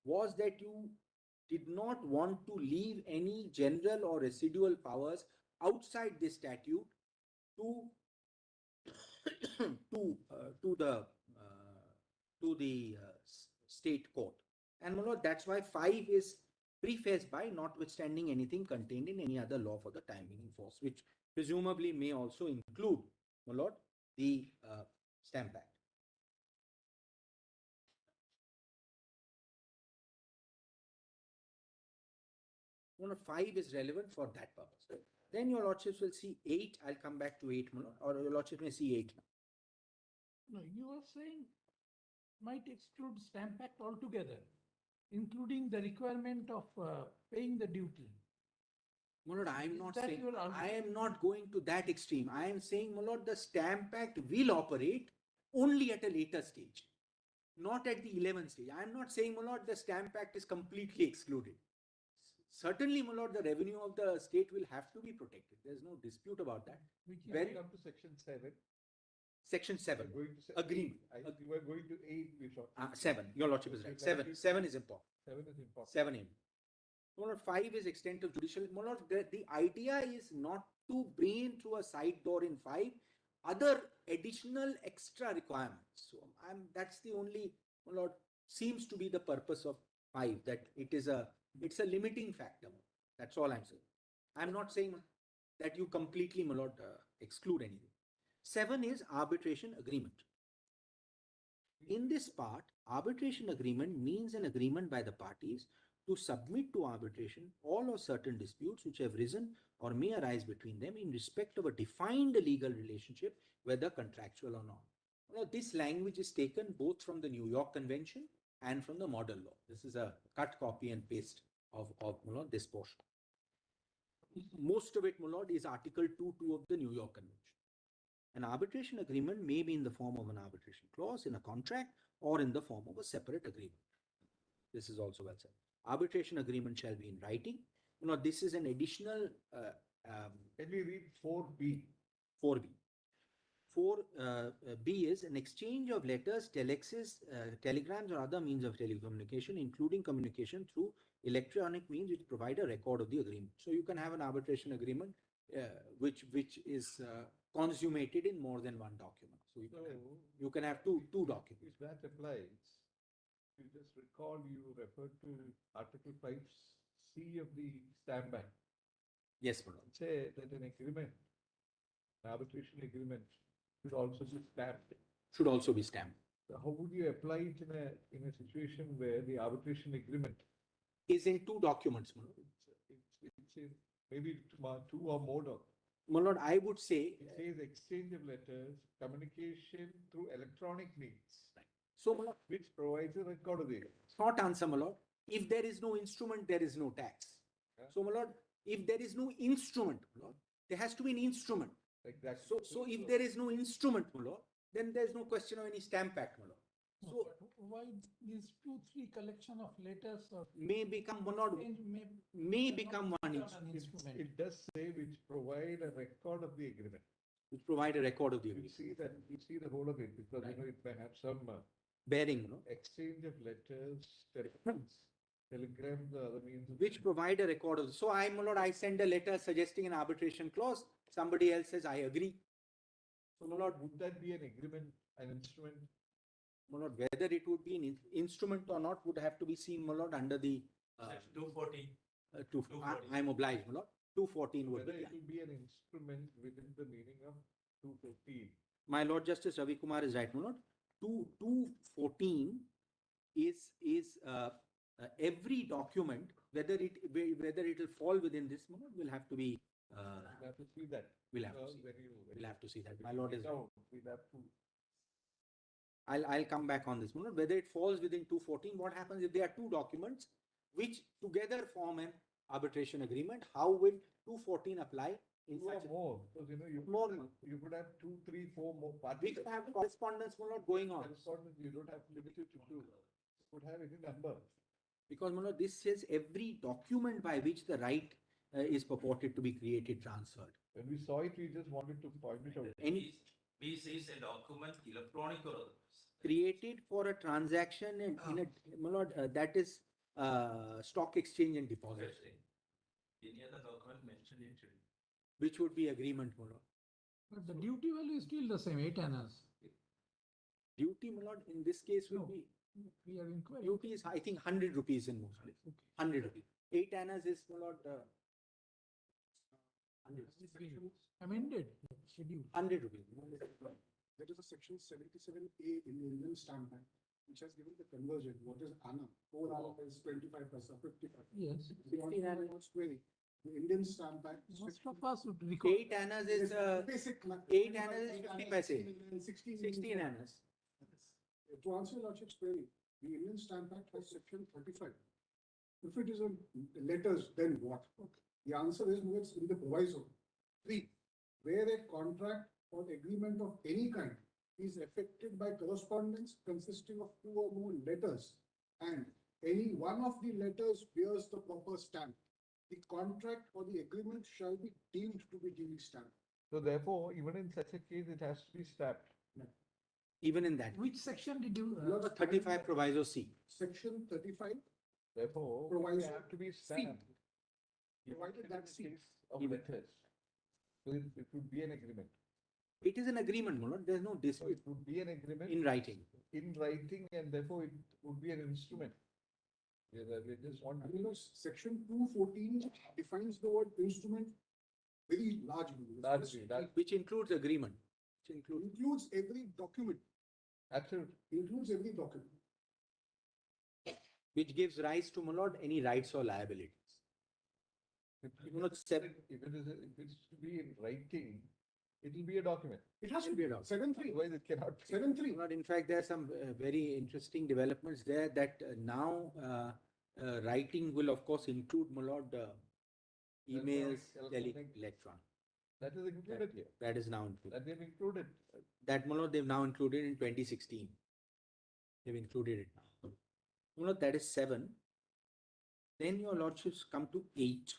[SPEAKER 1] was that you did not want to leave any general or residual powers outside this statute to the state court. And my lord, that's why 5 is prefaced by notwithstanding anything contained in any other law for the time being in force, which presumably may also include, my lord, the Stamp Act. My lord, 5 is relevant for that purpose. Then your lordships will see 8. I'll come back to 8, my lord, or your lordships may see 8 now.
[SPEAKER 2] No, you are saying might exclude Stamp Act altogether, including the requirement of paying the duty.
[SPEAKER 1] My lord, I am
[SPEAKER 2] Is
[SPEAKER 1] not
[SPEAKER 2] that
[SPEAKER 1] saying,
[SPEAKER 2] your
[SPEAKER 1] I
[SPEAKER 2] argument?
[SPEAKER 1] am not going to that extreme. I am saying, my lord, the Stamp Act will operate only at a later stage, not at the 11th stage. I am not saying, my lord, the Stamp Act is completely excluded. Certainly, my lord, the revenue of the state will have to be protected. There is no dispute about that.
[SPEAKER 2] Which is
[SPEAKER 1] Very-
[SPEAKER 3] Come to section 7.
[SPEAKER 1] Section 7.
[SPEAKER 3] We're going to
[SPEAKER 1] Agreement.
[SPEAKER 3] You were going to 8 before.
[SPEAKER 1] 7. Your lordship is right. 7. 7 is important.
[SPEAKER 3] 7 is important.
[SPEAKER 1] 7 in. My lord, 5 is extent of judicial. My lord, the idea is not to bring in through a side door in 5 other additional extra requirements. So that's the only, my lord, seems to be the purpose of 5, that it's a limiting factor. That's all I'm saying. I'm not saying that you completely, my lord, exclude anything. 7 is arbitration agreement. In this part, arbitration agreement means an agreement by the parties to submit to arbitration all or certain disputes which have risen or may arise between them in respect of a defined legal relationship, whether contractual or not. Now, this language is taken both from the New York Convention and from the model law. This is a cut, copy, and paste of my lord, this portion. Most of it, my lord, is Article 2.2 of the New York Convention. An arbitration agreement may be in the form of an arbitration clause in a contract or in the form of a separate agreement. This is also well said. Arbitration agreement shall be in writing. This is an additional
[SPEAKER 3] Can we read 4B?
[SPEAKER 1] 4B. 4B is an exchange of letters, telexes, telegrams, or other means of telecommunication, including communication through electronic means which provide a record of the agreement. So you can have an arbitration agreement which is consummated in more than one document. So you can have two documents.
[SPEAKER 3] If that applies, you just recall you referred to Article 5C of the Stamp Act.
[SPEAKER 1] Yes, my lord.
[SPEAKER 3] Say that an agreement, an arbitration agreement, should also be stamped.
[SPEAKER 1] Should also be stamped.
[SPEAKER 3] So how would you apply it in a situation where the arbitration agreement
[SPEAKER 1] Is in 2 documents, my lord.
[SPEAKER 3] it's in maybe 2 or more documents?
[SPEAKER 1] My lord, I would say.
[SPEAKER 3] It says exchange of letters, communication through electronic means,
[SPEAKER 1] So, my lord,
[SPEAKER 3] which provides a record of the agreement.
[SPEAKER 1] short answer, my lord. If there is no instrument, there is no tax.
[SPEAKER 3] Yeah.
[SPEAKER 1] So, my lord, if there is no instrument, my lord, there has to be an instrument.
[SPEAKER 3] Exactly.
[SPEAKER 1] So if there is no instrument, my lord, then there is no question of any Stamp Act, my lord.
[SPEAKER 2] No,
[SPEAKER 1] So
[SPEAKER 2] but why these 2-3 collection of letters or
[SPEAKER 1] may become one or
[SPEAKER 2] exchange
[SPEAKER 1] may become one
[SPEAKER 2] not
[SPEAKER 1] instrument,
[SPEAKER 2] an instrument?
[SPEAKER 3] It does say which provide a record of the agreement.
[SPEAKER 1] which provide a record of the
[SPEAKER 3] You
[SPEAKER 1] agreement.
[SPEAKER 3] see that, you see the whole of it, because it may have some
[SPEAKER 1] Bearing, you know,
[SPEAKER 3] exchange of letters, telegrams, or other means. of-
[SPEAKER 1] which provide a record of. So my lord, I send a letter suggesting an arbitration clause. Somebody else says, I agree. So, my lord,
[SPEAKER 3] Would that be an agreement, an instrument?
[SPEAKER 1] my lord, whether it would be an instrument or not would have to be seen, my lord, under the
[SPEAKER 4] Section 240.
[SPEAKER 1] 240. I'm obliged, my lord. 214 would
[SPEAKER 3] Whether
[SPEAKER 1] be.
[SPEAKER 3] it will be an instrument within the meaning of 215.
[SPEAKER 1] My Lord Justice Ravi Kumar is right, my lord. 214 is every document, whether it will fall within this, my lord, will have to be,
[SPEAKER 3] We'll have to see that.
[SPEAKER 1] we'll have to
[SPEAKER 3] Because
[SPEAKER 1] see.
[SPEAKER 3] very-
[SPEAKER 1] We'll have to see that. My lord is.
[SPEAKER 3] No, we'll have to.
[SPEAKER 1] I'll come back on this, my lord. Whether it falls within 214, what happens if there are two documents which together form an arbitration agreement? How will 214 apply in
[SPEAKER 3] Two or
[SPEAKER 1] such a
[SPEAKER 3] more, because you
[SPEAKER 1] more?
[SPEAKER 3] you could have 2, 3, 4 more
[SPEAKER 1] We
[SPEAKER 3] parties.
[SPEAKER 1] could have correspondence, my lord, going on.
[SPEAKER 3] Correspondence, you don't have to limit it to 2. You could have any number.
[SPEAKER 1] Because, my lord, this says every document by which the right is purported to be created, transferred.
[SPEAKER 3] When we saw it, we just wanted to point it out.
[SPEAKER 1] Any
[SPEAKER 4] We says a document electronic or otherwise.
[SPEAKER 1] created for a transaction in a, my lord, that is stock exchange and deposit,
[SPEAKER 4] Any other document mentioned in schedule.
[SPEAKER 1] which would be agreement, my lord.
[SPEAKER 2] But the duty value is still the same, 8 annas.
[SPEAKER 1] Duty, my lord, in this case will
[SPEAKER 2] No.
[SPEAKER 1] be,
[SPEAKER 2] We are inquiring.
[SPEAKER 1] duty is, I think, 100 rupees in most places. 100 rupees. 8 annas is, my lord,
[SPEAKER 2] Amended schedule.
[SPEAKER 1] 100 rupees.
[SPEAKER 6] There is a section 77A in the Indian Stamp Act, which has given the conversion. What is anna? 4 anna is 25 paisa, 55.
[SPEAKER 2] Yes.
[SPEAKER 6] The Honorable query, the Indian Stamp Act.
[SPEAKER 2] Most of us would recall.
[SPEAKER 1] 8 annas is,
[SPEAKER 6] Basic.
[SPEAKER 1] 8 annas is 50 paise.
[SPEAKER 6] 16.
[SPEAKER 1] 16 annas.
[SPEAKER 6] To answer your lordship's query, the Indian Stamp Act has section 35. If it is in letters, then what? The answer is no, it's in the proviso. 3. Where a contract or agreement of any kind is effected by correspondence consisting of 2 or more letters, and any one of the letters bears the proper stamp, the contract or the agreement shall be deemed to be duly stamped.
[SPEAKER 3] So therefore, even in such a case, it has to be stamped.
[SPEAKER 1] Even in that.
[SPEAKER 2] Which section did you?
[SPEAKER 6] Your
[SPEAKER 1] 35 proviso C.
[SPEAKER 6] Section 35,
[SPEAKER 3] Therefore, they
[SPEAKER 6] Proviso
[SPEAKER 3] have to be
[SPEAKER 6] C.
[SPEAKER 3] stamped.
[SPEAKER 6] provided
[SPEAKER 3] In
[SPEAKER 6] that
[SPEAKER 3] the
[SPEAKER 6] C.
[SPEAKER 3] case of
[SPEAKER 1] Even.
[SPEAKER 3] letters. So it would be an agreement.
[SPEAKER 1] It is an agreement, my lord. There's no
[SPEAKER 3] So
[SPEAKER 1] dispute
[SPEAKER 3] it would be an agreement.
[SPEAKER 1] in writing.
[SPEAKER 3] In writing, and therefore it would be an instrument. Yeah, we just want.
[SPEAKER 6] I mean, section 214 defines the word instrument very largely.
[SPEAKER 3] Largely, that-
[SPEAKER 1] Which includes agreement. Which
[SPEAKER 6] Includes every document,
[SPEAKER 3] Absolutely.
[SPEAKER 6] includes every document.
[SPEAKER 1] which gives rise to, my lord, any rights or liabilities.
[SPEAKER 3] If
[SPEAKER 1] You know, seven-
[SPEAKER 3] if it is to be in writing, it will be a document.
[SPEAKER 6] It has to
[SPEAKER 1] It'll
[SPEAKER 6] be
[SPEAKER 1] be a document.
[SPEAKER 6] 7.3.
[SPEAKER 3] Otherwise, it cannot. be.
[SPEAKER 6] 7.3.
[SPEAKER 1] Lord, in fact, there are some very interesting developments there that now writing will, of course, include, my lord, emails,
[SPEAKER 3] Electronic.
[SPEAKER 1] electronic.
[SPEAKER 3] That is included here.
[SPEAKER 1] That is now included.
[SPEAKER 3] That they've included.
[SPEAKER 1] That, my lord, they've now included in 2016. They've included it now. My lord, that is 7. Then your lordships come to 8.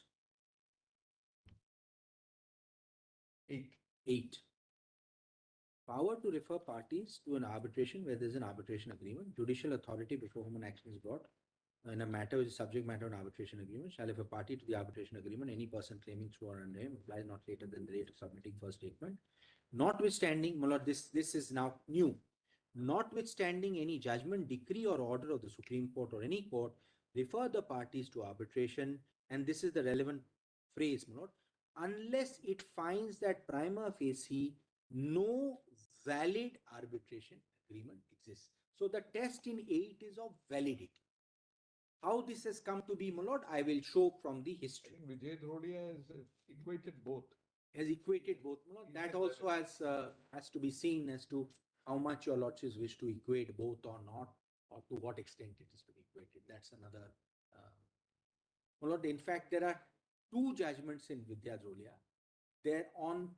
[SPEAKER 3] 8.
[SPEAKER 1] 8. Power to refer parties to an arbitration where there is an arbitration agreement. Judicial authority before whom an action is brought in a matter which is subject matter of an arbitration agreement shall, if a party to the arbitration agreement, any person claiming through or under him, applies not later than the date of submitting first statement. Notwithstanding, my lord, this is now new. Notwithstanding any judgment, decree, or order of the Supreme Court or any court, refer the parties to arbitration, and this is the relevant phrase, my lord, unless it finds that prima facie no valid arbitration agreement exists. So the test in 8 is of validity. How this has come to be, my lord, I will show from the
[SPEAKER 3] I
[SPEAKER 1] history.
[SPEAKER 3] think Vijay Dhodia has equated both.
[SPEAKER 1] Has equated both, my lord. That also has to be seen as to how much your lordships wish to equate both or not, or to what extent it is to be equated. That's another. My lord, in fact, there are 2 judgments in Vidya Dholia. There on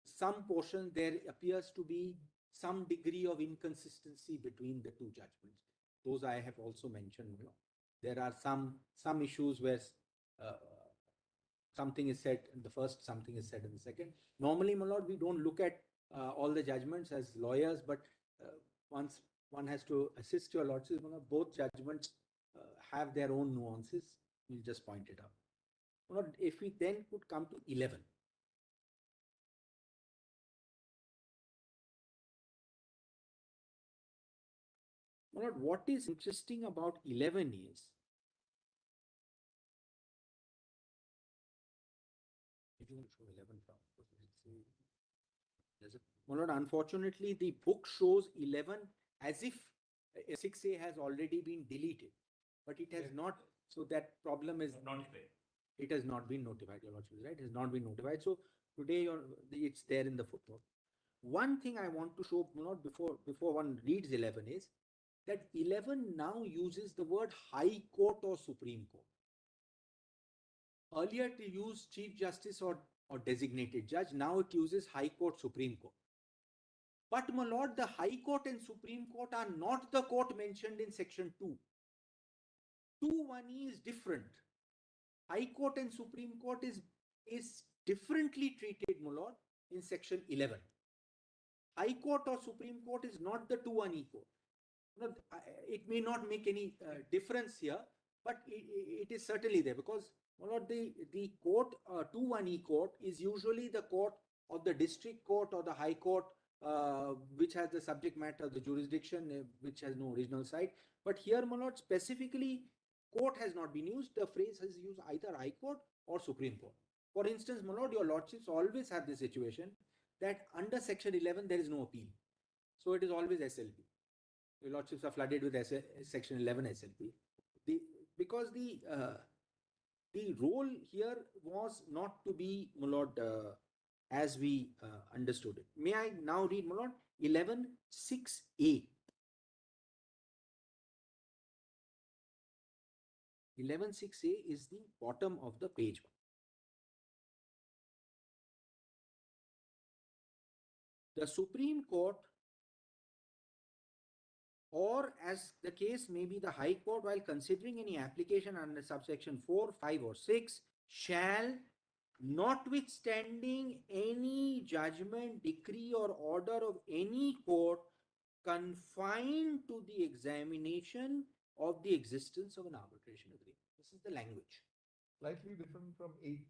[SPEAKER 1] some portion there appears to be some degree of inconsistency between the 2 judgments. Those I have also mentioned. You know. There are some issues where something is said in the first, something is said in the second. Normally, my lord, we don't look at all the judgments as lawyers, but once one has to assist your lordship, my lord, both judgments have their own nuances. We'll just point it out. My lord, if we then could come to 11. My lord, what is interesting about 11 is it won't show 11 from. My lord, unfortunately, the book shows 11 as if 6A has already been deleted. but it has
[SPEAKER 3] Yes.
[SPEAKER 1] not. So that problem is
[SPEAKER 4] Notified.
[SPEAKER 1] it has not been notified. Your lordship is right. It has not been notified. So today it's there in the footnote. One thing I want to show, not before one reads 11 is that 11 now uses the word High Court or Supreme Court. Earlier it used Chief Justice or designated judge. Now it uses High Court, Supreme Court. But my lord, the High Court and Supreme Court are not the court mentioned in section 2. 2(1)(e) is different. High Court and Supreme Court is differently treated, my lord, in section 11. High Court or Supreme Court is not the 2(1)(e) court. No, it may not make any difference here, but it is certainly there because my lord, the court 2(1)(e) court is usually the court of the district court or the High Court, which has the subject matter, the jurisdiction, which has no original site. But here, my lord, specifically, court has not been used. The phrase has used either High Court or Supreme Court. For instance, my lord, your lordships always have this situation that under section 11 there is no appeal, so it is always SLP. Your lordships are flooded with section 11 SLP. Because the role here was not to be, my lord, as we understood it. May I now read, my lord, 11(6)(a). 11(6)(a) is the bottom of the page. The Supreme Court, or as the case may be the High Court, while considering any application under subsection 4, 5 or 6, shall, notwithstanding any judgment, decree or order of any court, confine to the examination of the existence of an arbitration agreement. This is the language.
[SPEAKER 3] Slightly different from 8.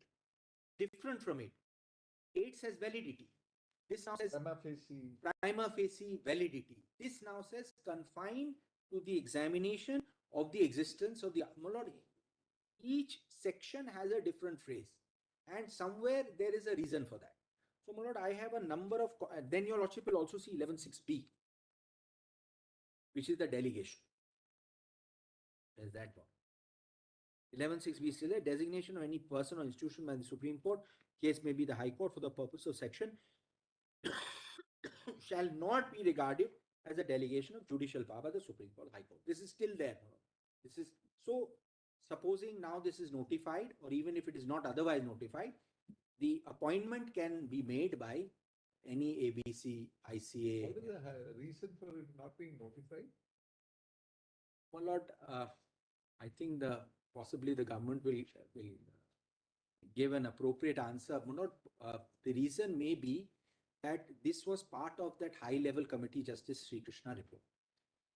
[SPEAKER 1] Different from 8. 8 says validity. This now says prima facie validity. This now says confined to the examination of the existence of the melody. Each section has a different phrase, and somewhere there is a reason for that. So, my lord, I have a number of. Then your lordship will also see 11(6)(b), which is the delegation. There's that one. 11(6)(b) is a designation of any person or institution by the Supreme Court. Case may be the High Court for the purpose of section shall not be regarded as a delegation of judicial power by the Supreme Court, High Court. This is still there. This is so. Supposing now this is notified, or even if it is not otherwise notified, the appointment can be made by any ABC, ICA.
[SPEAKER 3] What is the reason for it not being notified?
[SPEAKER 1] My lord, I think possibly the government will give an appropriate answer. My lord, the reason may be that this was part of that high-level committee, Justice Sri Krishna report.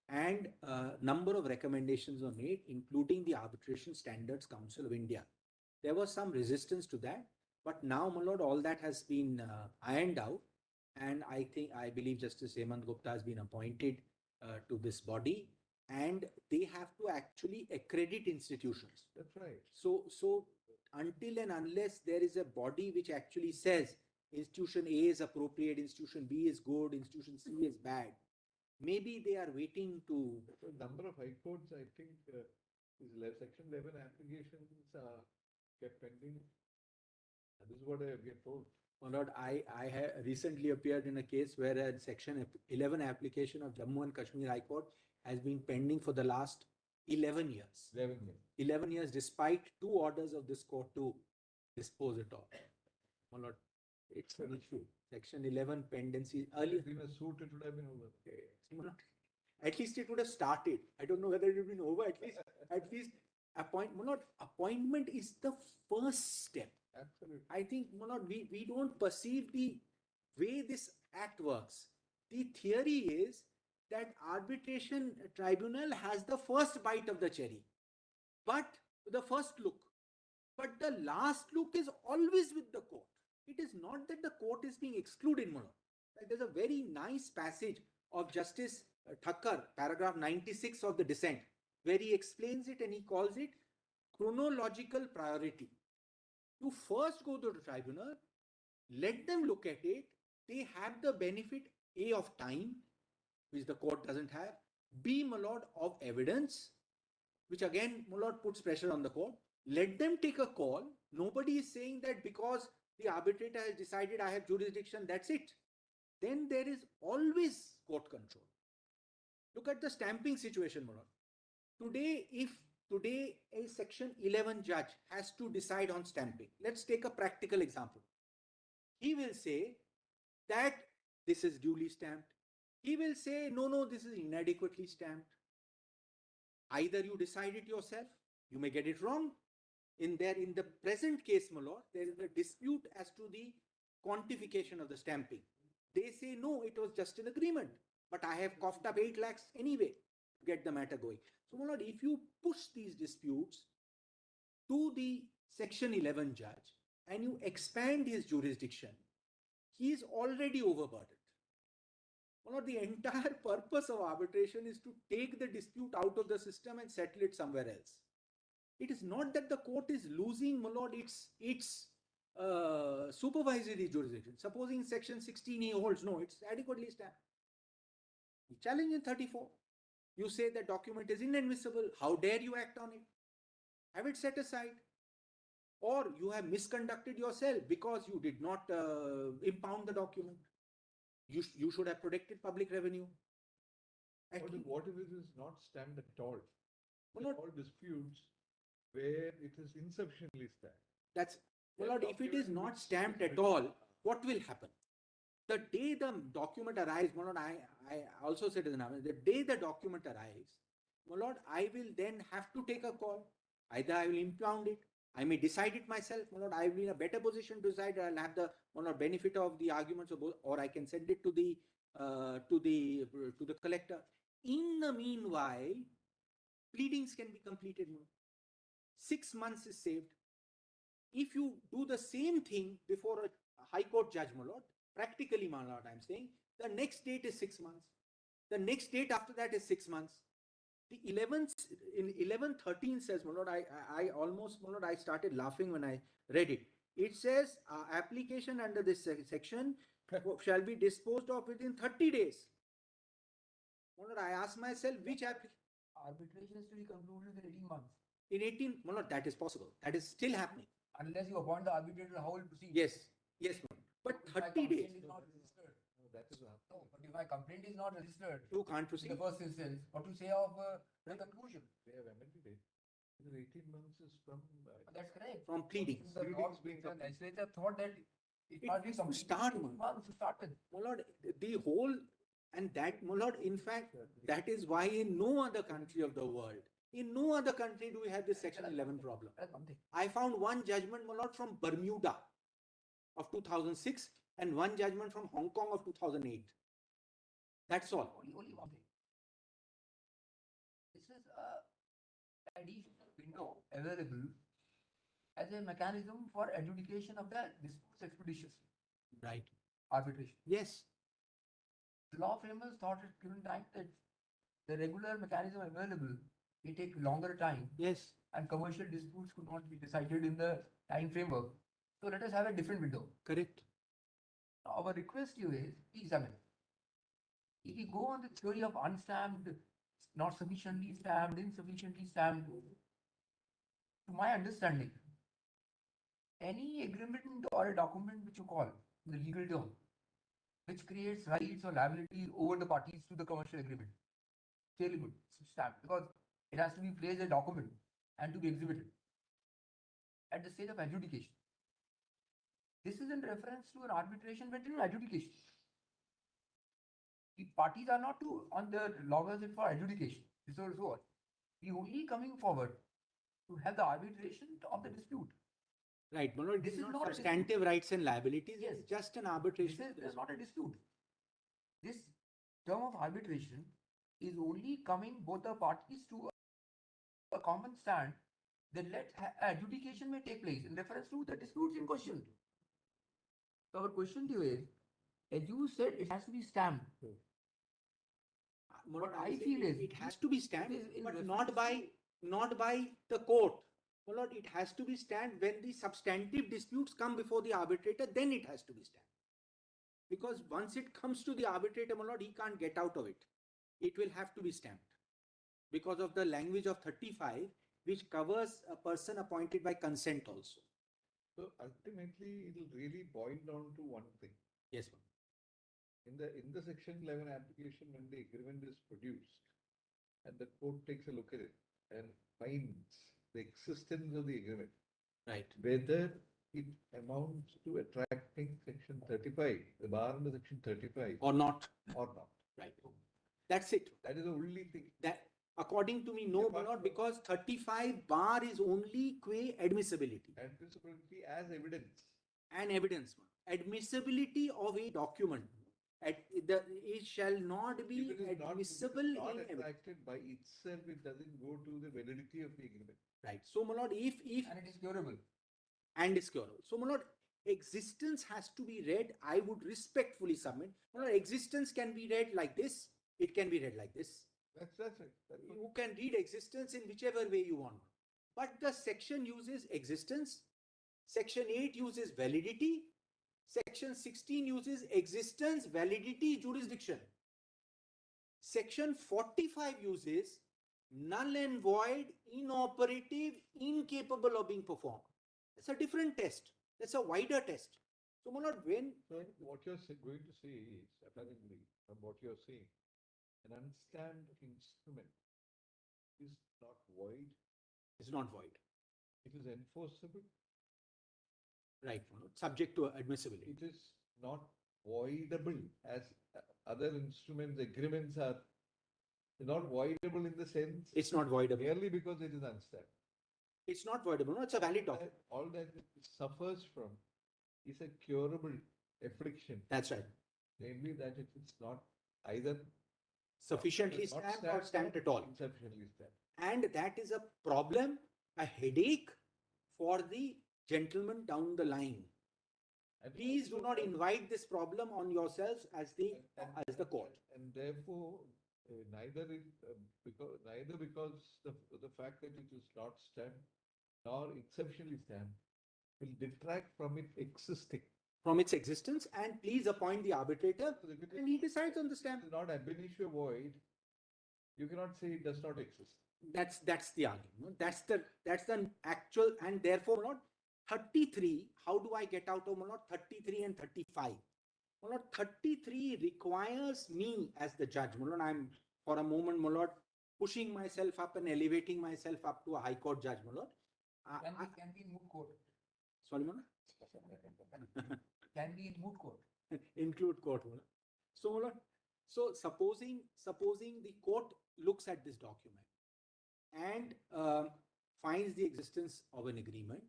[SPEAKER 1] And a number of recommendations were made, including the Arbitration Standards Council of India. There was some resistance to that, but now, my lord, all that has been ironed out. And I believe Justice Hemant Gupta has been appointed to this body, and they have to actually accredit institutions.
[SPEAKER 3] That's right.
[SPEAKER 1] So until and unless there is a body which actually says institution A is appropriate, institution B is good, institution C is bad, maybe they are waiting to.
[SPEAKER 3] A number of high courts, I think, section 11 applications kept pending. And this is what I get told.
[SPEAKER 1] My lord, I have recently appeared in a case where a section 11 application of Jammu and Kashmir High Court has been pending for the last 11 years.
[SPEAKER 3] 11 years.
[SPEAKER 1] 11 years, despite 2 orders of this court to dispose it of. My lord, it's an issue. Section 11 pendency earlier.
[SPEAKER 3] If it been a suit, it would have been over.
[SPEAKER 1] At least it would have started. I don't know whether it would have been over. At least appointment is the first step.
[SPEAKER 3] Absolutely.
[SPEAKER 1] I think, Manoj, we don't perceive the way this act works. The theory is that arbitration tribunal has the first bite of the cherry, but the first look. But the last look is always with the court. It is not that the court is being excluded, Manoj. There's a very nice passage of Justice Thakkar, paragraph 96 of the dissent, where he explains it and he calls it chronological priority. To first go to the tribunal, let them look at it. They have the benefit A of time, which the court doesn't have, B, my lord, of evidence, which again, my lord, puts pressure on the court. Let them take a call. Nobody is saying that because the arbitrator has decided I have jurisdiction, that's it. Then there is always court control. Look at the stamping situation, my lord. Today a section 11 judge has to decide on stamping, let's take a practical example. He will say that this is duly stamped. He will say, no, this is inadequately stamped. Either you decide it yourself, you may get it wrong. In the present case, my lord, there is a dispute as to the quantification of the stamping. They say, no, it was just an agreement, but I have coughed up 8 lakhs anyway to get the matter going. So, my lord, if you push these disputes to the section 11 judge and you expand his jurisdiction, he is already overburdened. My lord, the entire purpose of arbitration is to take the dispute out of the system and settle it somewhere else. It is not that the court is losing, my lord, its supervisory jurisdiction. Supposing section 16A holds, no, it's adequately stamped. You challenge in 34. You say the document is inadmissible. How dare you act on it? Have it set aside. Or you have misconducted yourself because you did not impound the document. You should have protected public revenue.
[SPEAKER 3] What if it is not stamped at all?
[SPEAKER 1] Well,
[SPEAKER 3] There
[SPEAKER 1] not-
[SPEAKER 3] are all disputes where it is insufficiently stamped.
[SPEAKER 1] That's, well,
[SPEAKER 3] That
[SPEAKER 1] Lord, if it is
[SPEAKER 3] document
[SPEAKER 1] not
[SPEAKER 3] which
[SPEAKER 1] stamped
[SPEAKER 3] is
[SPEAKER 1] at all, what will happen? The day the document arrives, my lord, I also said in the day the document arrives, my lord, I will then have to take a call. Either I will impound it, I may decide it myself, my lord, I will be in a better position to decide. I'll have the, my lord, benefit of the arguments of both, or I can send it to the collector. In the meanwhile, pleadings can be completed. 6 months is saved. If you do the same thing before a high court judge, my lord, practically, my lord, I'm saying, the next date is 6 months. The next date after that is 6 months. The 11th, in 1113 says, my lord, I almost, my lord, I started laughing when I read it. It says, application under this section shall be disposed of within 30 days. My lord, I asked myself, which application?
[SPEAKER 5] Arbitration is to be concluded in 18 months.
[SPEAKER 1] In 18, my lord, that is possible. That is still happening.
[SPEAKER 5] Unless you appoint the arbitrator, how will proceed?
[SPEAKER 1] Yes, yes, my lord. But
[SPEAKER 5] If my
[SPEAKER 1] 30 days,
[SPEAKER 5] complaint is not registered.
[SPEAKER 3] No, that is what
[SPEAKER 5] No, but if my complaint is not registered
[SPEAKER 1] you can't
[SPEAKER 5] in
[SPEAKER 1] proceed.
[SPEAKER 5] the first instance, what to say of the conclusion?
[SPEAKER 3] they have amended it. Because 18 months is from
[SPEAKER 5] That's correct.
[SPEAKER 1] From pleadings.
[SPEAKER 5] The
[SPEAKER 3] Pleadings being
[SPEAKER 5] the
[SPEAKER 3] complete.
[SPEAKER 5] legislature thought that it
[SPEAKER 1] It
[SPEAKER 5] must be
[SPEAKER 1] has to
[SPEAKER 5] completed
[SPEAKER 1] start,
[SPEAKER 5] in
[SPEAKER 1] man.
[SPEAKER 5] months to start with.
[SPEAKER 1] My lord, the whole, and that, my lord, in fact, that is why in no other country of the world, in no other country do we have this section 11 problem.
[SPEAKER 5] That's one thing.
[SPEAKER 1] I found one judgment, my lord, from Bermuda of 2006 and one judgment from Hong Kong of 2008. That's all.
[SPEAKER 5] Only one thing. This is a additional window available as a mechanism for adjudication of the disputes expeditiously.
[SPEAKER 1] Right.
[SPEAKER 5] Arbitration.
[SPEAKER 1] Yes.
[SPEAKER 5] Law framers thought at given time that the regular mechanism available may take longer time
[SPEAKER 1] Yes.
[SPEAKER 5] and commercial disputes could not be decided in the time framework. So let us have a different window.
[SPEAKER 1] Correct.
[SPEAKER 5] Now, our request to you is, please examine. If we go on the theory of unstamped, not sufficiently stamped, insufficiently stamped, to my understanding, any agreement or a document which you call the legal term, which creates rights or liability over the parties to the commercial agreement, fairly good, stamped, because it has to be placed as a document and to be exhibited at the stage of adjudication. This is in reference to an arbitration, but in adjudication. The parties are not to on the loggers for adjudication. So on. We only coming forward to have the arbitration of the dispute.
[SPEAKER 1] Right. My lord,
[SPEAKER 5] This
[SPEAKER 1] this
[SPEAKER 5] is
[SPEAKER 1] is
[SPEAKER 5] not
[SPEAKER 1] not
[SPEAKER 5] a
[SPEAKER 1] substantive rights and liabilities.
[SPEAKER 5] Yes.
[SPEAKER 1] It's just an
[SPEAKER 5] This
[SPEAKER 1] arbitration.
[SPEAKER 5] is not a dispute. This term of arbitration is only coming both the parties to a common stand that adjudication may take place in reference to the disputes in question. So our question to you is, as you said, it has to be stamped.
[SPEAKER 1] My lord,
[SPEAKER 5] What I
[SPEAKER 1] say
[SPEAKER 5] feel is
[SPEAKER 1] it has to be stamped,
[SPEAKER 5] it is in
[SPEAKER 1] but
[SPEAKER 5] reference
[SPEAKER 1] not by the court. My lord, it has to be stamped when the substantive disputes come before the arbitrator, then it has to be stamped. Because once it comes to the arbitrator, my lord, he can't get out of it. It will have to be stamped. because of the language of 35, which covers a person appointed by consent also.
[SPEAKER 3] So ultimately, it will really boil down to one thing.
[SPEAKER 1] Yes, ma'am.
[SPEAKER 3] In the Section 11 application, when the agreement is produced, and the court takes a look at it and finds the existence of the agreement,
[SPEAKER 1] Right.
[SPEAKER 3] whether it amounts to attracting Section 35, the bar under Section 35,
[SPEAKER 1] Or not.
[SPEAKER 3] or not.
[SPEAKER 1] Right. That's it.
[SPEAKER 3] That is the only thing.
[SPEAKER 1] That, according to me, no,
[SPEAKER 3] Apart
[SPEAKER 1] not
[SPEAKER 3] from-
[SPEAKER 1] because 35 bar is only qua admissibility
[SPEAKER 3] Admissibility as evidence.
[SPEAKER 1] and evidence. Admissibility of a document. It shall not
[SPEAKER 3] If
[SPEAKER 1] be
[SPEAKER 3] it is
[SPEAKER 1] admissible
[SPEAKER 3] not
[SPEAKER 1] in evidence.
[SPEAKER 3] attracted by itself, it doesn't go to the validity of the agreement.
[SPEAKER 1] Right. So, my lord, if
[SPEAKER 5] And it is curable.
[SPEAKER 1] and is curable. So, my lord, existence has to be read. I would respectfully submit. My lord, existence can be read like this. It can be read like this.
[SPEAKER 3] That's it. That's what-
[SPEAKER 1] You can read existence in whichever way you want. But the section uses existence. Section 8 uses validity. Section 16 uses existence, validity, jurisdiction. Section 45 uses null and void, inoperative, incapable of being performed. It's a different test. That's a wider test. So, my lord, when
[SPEAKER 3] So what you're going to say is, apparently, from what you're saying, an unstamped instrument is not void,
[SPEAKER 1] it's not void,
[SPEAKER 3] it is enforceable,
[SPEAKER 1] right? My lord, subject to admissibility.
[SPEAKER 3] it is not voidable as other instruments, agreements are not voidable in the sense
[SPEAKER 1] It's not voidable.
[SPEAKER 3] merely because it is unstamped.
[SPEAKER 1] It's not voidable. No, it's a valid document.
[SPEAKER 3] All that it suffers from is a curable affliction,
[SPEAKER 1] That's right.
[SPEAKER 3] namely that it is not either
[SPEAKER 1] Sufficiently
[SPEAKER 3] not
[SPEAKER 1] stamped or stamped at all.
[SPEAKER 3] insufficiently stamped.
[SPEAKER 1] And that is a problem, a headache for the gentleman down the line.
[SPEAKER 3] And
[SPEAKER 1] Please do
[SPEAKER 3] also-
[SPEAKER 1] not invite this problem on yourselves as the court.
[SPEAKER 3] And therefore, neither because the fact that it is not stamped nor insufficiently stamped will detract from it existing.
[SPEAKER 1] From its existence, and please appoint the arbitrator
[SPEAKER 3] So if it
[SPEAKER 1] and he decides on the stamp.
[SPEAKER 3] is not ab initio void, you cannot say it does not exist.
[SPEAKER 1] That's the argument. That's the actual, and therefore not 33. How do I get out of not 33 and 35? Well, Lord, 33 requires me as the judge. Well, Lord, I'm for a moment, my Lord, pushing myself up and elevating myself up to a high court judge, my Lord.
[SPEAKER 5] Can be in moot court.
[SPEAKER 1] Sorry, my Lord.
[SPEAKER 5] Can be in moot court.
[SPEAKER 1] Include court, my Lord. So, my Lord, so supposing the court looks at this document and finds the existence of an agreement,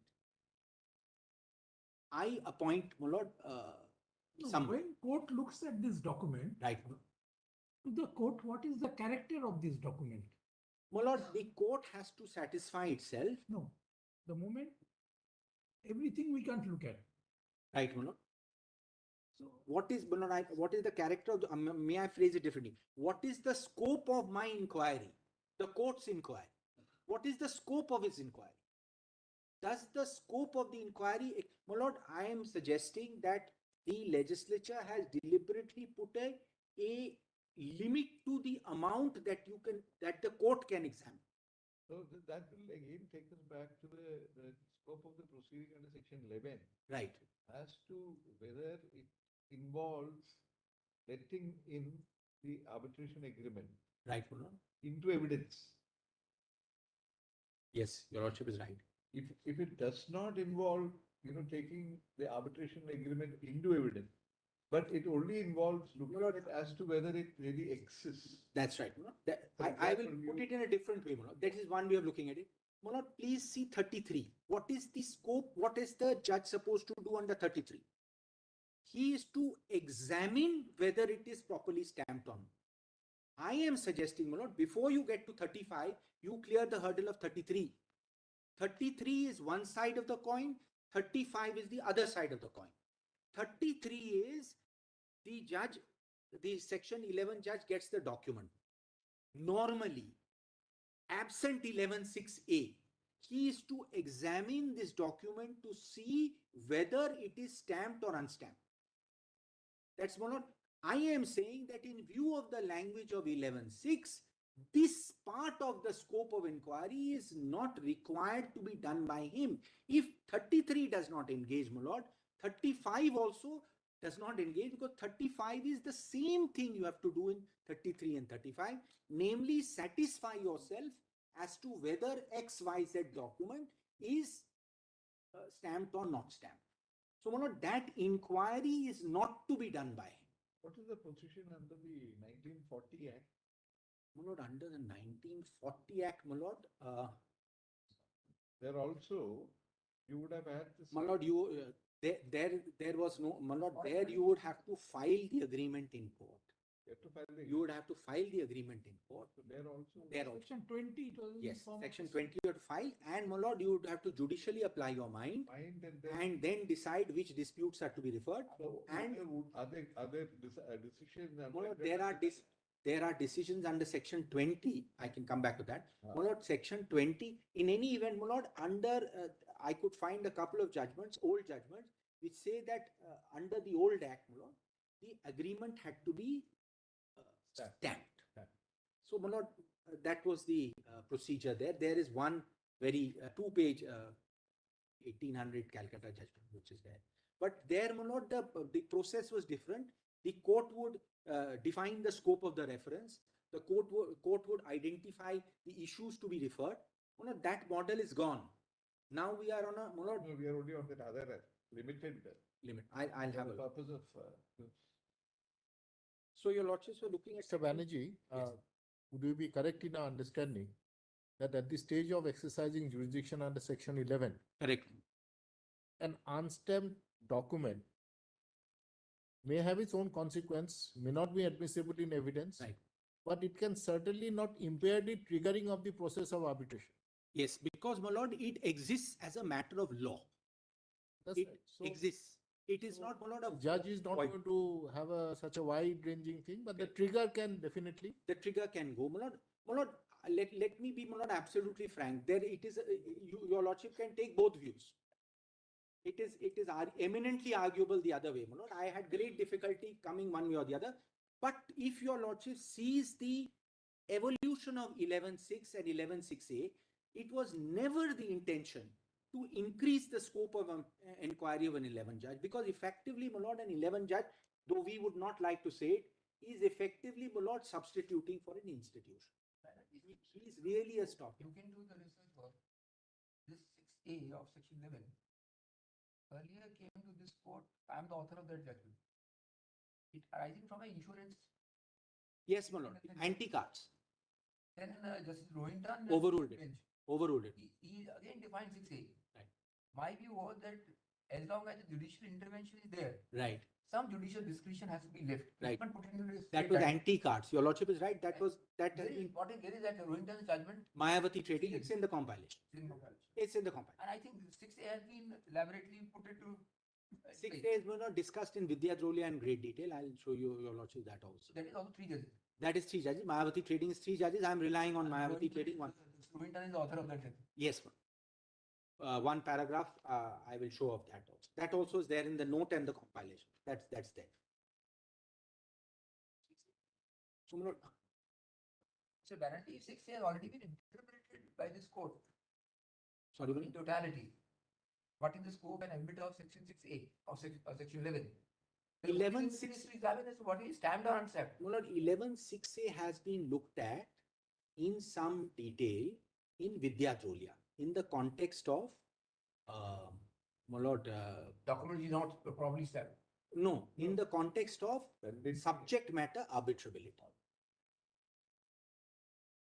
[SPEAKER 1] I appoint, my Lord,
[SPEAKER 2] No,
[SPEAKER 1] someone.
[SPEAKER 2] when court looks at this document,
[SPEAKER 1] Right, my Lord.
[SPEAKER 2] to the court, what is the character of this document?
[SPEAKER 1] My Lord, the court has to satisfy itself.
[SPEAKER 2] No, the moment everything we can't look at.
[SPEAKER 1] Right, my Lord.
[SPEAKER 2] So
[SPEAKER 1] What is, my Lord, what is the character of the, may I phrase it differently? What is the scope of my inquiry? The court's inquiry. What is the scope of its inquiry? Does the scope of the inquiry, my Lord, I am suggesting that the legislature has deliberately put a limit to the amount that the court can examine.
[SPEAKER 3] So that will again take us back to the scope of the proceeding under Section 11
[SPEAKER 1] Right.
[SPEAKER 3] as to whether it involves letting in the arbitration agreement
[SPEAKER 1] Right, my Lord.
[SPEAKER 3] into evidence.
[SPEAKER 1] Yes, your Lordship is right.
[SPEAKER 3] If it does not involve, taking the arbitration agreement into evidence, but it only involves looking at it as to whether it really exists.
[SPEAKER 1] That's right. my Lord.
[SPEAKER 3] For
[SPEAKER 1] I will
[SPEAKER 3] example,
[SPEAKER 1] put
[SPEAKER 3] you-
[SPEAKER 1] it in a different way, my Lord. That is one way of looking at it. My Lord, please see 33. What is the scope? What is the judge supposed to do under 33? He is to examine whether it is properly stamped on. I am suggesting, my Lord, before you get to 35, you clear the hurdle of 33. 33 is one side of the coin, 35 is the other side of the coin. 33 is the judge, the section 11 judge gets the document. Normally, absent 11.6a, he is to examine this document to see whether it is stamped or unstamped. That's one. I am saying that in view of the language of 11.6, this part of the scope of inquiry is not required to be done by him. If 33 does not engage, my lord, 35 also does not engage, because 35 is the same thing you have to do in 33 and 35, namely satisfy yourself as to whether XYZ document is stamped or not stamped. So, my lord, that inquiry is not to be done by him.
[SPEAKER 3] What is the position under the 1940 Act?
[SPEAKER 1] My lord, under the 1940 Act, my lord,
[SPEAKER 3] There also, you would have had this.
[SPEAKER 1] my lord, there was no, my lord, there you would have to file the agreement in court.
[SPEAKER 3] You have to file the.
[SPEAKER 1] You would have to file the agreement in court.
[SPEAKER 3] So there also.
[SPEAKER 1] There also.
[SPEAKER 2] Section 20, it was in the
[SPEAKER 1] Yes,
[SPEAKER 2] form of
[SPEAKER 1] section
[SPEAKER 2] a-
[SPEAKER 1] 20 you have to file, and my lord, you would have to judicially apply your mind
[SPEAKER 3] Mind and
[SPEAKER 1] and then decide which disputes are to be referred.
[SPEAKER 3] So,
[SPEAKER 1] and
[SPEAKER 3] other decisions.
[SPEAKER 1] My lord, there are decisions under section 20. I can come back to that.
[SPEAKER 3] Ah.
[SPEAKER 1] My lord, section 20. In any event, my lord, under I could find a couple of judgments, old judgments, which say that under the old act, my lord, the agreement had to be stamped.
[SPEAKER 3] Stamped.
[SPEAKER 1] So, my lord, that was the procedure there. There is one very two-page 1800 Calcutta judgment which is there. But there, my lord, the process was different. The court would define the scope of the reference. The court would identify the issues to be referred. My lord, that model is gone. Now we are on a, my lord,
[SPEAKER 3] No, we are only on that other limited.
[SPEAKER 1] limit. I'll
[SPEAKER 3] For
[SPEAKER 1] have
[SPEAKER 3] the
[SPEAKER 1] a look.
[SPEAKER 3] purpose of this.
[SPEAKER 1] So your lordships were looking at
[SPEAKER 7] Mr. Banerjee,
[SPEAKER 1] Yes.
[SPEAKER 7] would you be correct in our understanding that at the stage of exercising jurisdiction under section 11,
[SPEAKER 1] correct.
[SPEAKER 7] an unstamped document may have its own consequence, may not be admissible in evidence,
[SPEAKER 1] Right.
[SPEAKER 7] but it can certainly not impair the triggering of the process of arbitration.
[SPEAKER 1] Yes, because my lord, it exists as a matter of law.
[SPEAKER 7] That's
[SPEAKER 1] It
[SPEAKER 7] right. So
[SPEAKER 1] exists. It is
[SPEAKER 7] so
[SPEAKER 1] not, my lord, a
[SPEAKER 7] the judge is not
[SPEAKER 1] void.
[SPEAKER 7] going to have such a wide-ranging thing, but the trigger can definitely.
[SPEAKER 1] The trigger can go. My lord, let me be, my lord, absolutely frank. There it is, your lordship can take both views. It is eminently arguable the other way, my lord. I had great difficulty coming one way or the other. But if your lordship sees the evolution of 11.6 and 11.6a, it was never the intention to increase the scope of inquiry of an 11 judge, because effectively, my lord, an 11 judge, though we would not like to say it, is effectively, my lord, substituting for an institution. He is really a stop.
[SPEAKER 5] You can do the research work. This 6A of section 11 earlier came to this court. I am the author of that judgment. It arising from an insurance.
[SPEAKER 1] Yes, my lord. Anti-cards.
[SPEAKER 5] Then Justice Rohinton
[SPEAKER 1] Overruled it.
[SPEAKER 5] bench,
[SPEAKER 1] Overruled it.
[SPEAKER 5] he again defined 6A.
[SPEAKER 1] Right.
[SPEAKER 5] My view was that as long as the judicial intervention is there,
[SPEAKER 1] Right.
[SPEAKER 5] some judicial discretion has to be left.
[SPEAKER 1] Right.
[SPEAKER 5] Not put into this
[SPEAKER 1] That
[SPEAKER 5] state
[SPEAKER 1] was
[SPEAKER 5] judgment.
[SPEAKER 1] anti-cards. Your lordship is right. That has been
[SPEAKER 5] What is there is that Rohinton's judgment
[SPEAKER 1] Mayavati trading. It's in the compilation.
[SPEAKER 5] is in compilation.
[SPEAKER 1] It's in the compilation.
[SPEAKER 5] And I think 6A has been elaborately put into
[SPEAKER 1] 6
[SPEAKER 5] place.
[SPEAKER 1] days were not discussed in Vidya Drolia in great detail. I'll show you, your lordship, that also.
[SPEAKER 5] That is also 3 judges.
[SPEAKER 1] That is 3 judges. Mayavati trading is 3 judges. I'm relying on Mayavati trading one.
[SPEAKER 5] Rohinton is the author of that judgment.
[SPEAKER 1] Yes, one paragraph. I will show of that also. That also is there in the note and the compilation. That's there. So, my lord,
[SPEAKER 5] So Banerjee 6A has already been interpreted by this court
[SPEAKER 1] sorry, my
[SPEAKER 5] in
[SPEAKER 1] lord.
[SPEAKER 5] totality. What is the scope and ambit of section 6A of section 11?
[SPEAKER 1] 11.6
[SPEAKER 5] is to examine as to what is stamped or unstamped.
[SPEAKER 1] My lord, 11.6a has been looked at in some detail in Vidya Drolia in the context of, my lord,
[SPEAKER 5] Document is not probably stamped.
[SPEAKER 1] no, in the context of
[SPEAKER 3] Validity.
[SPEAKER 1] subject matter arbitrability.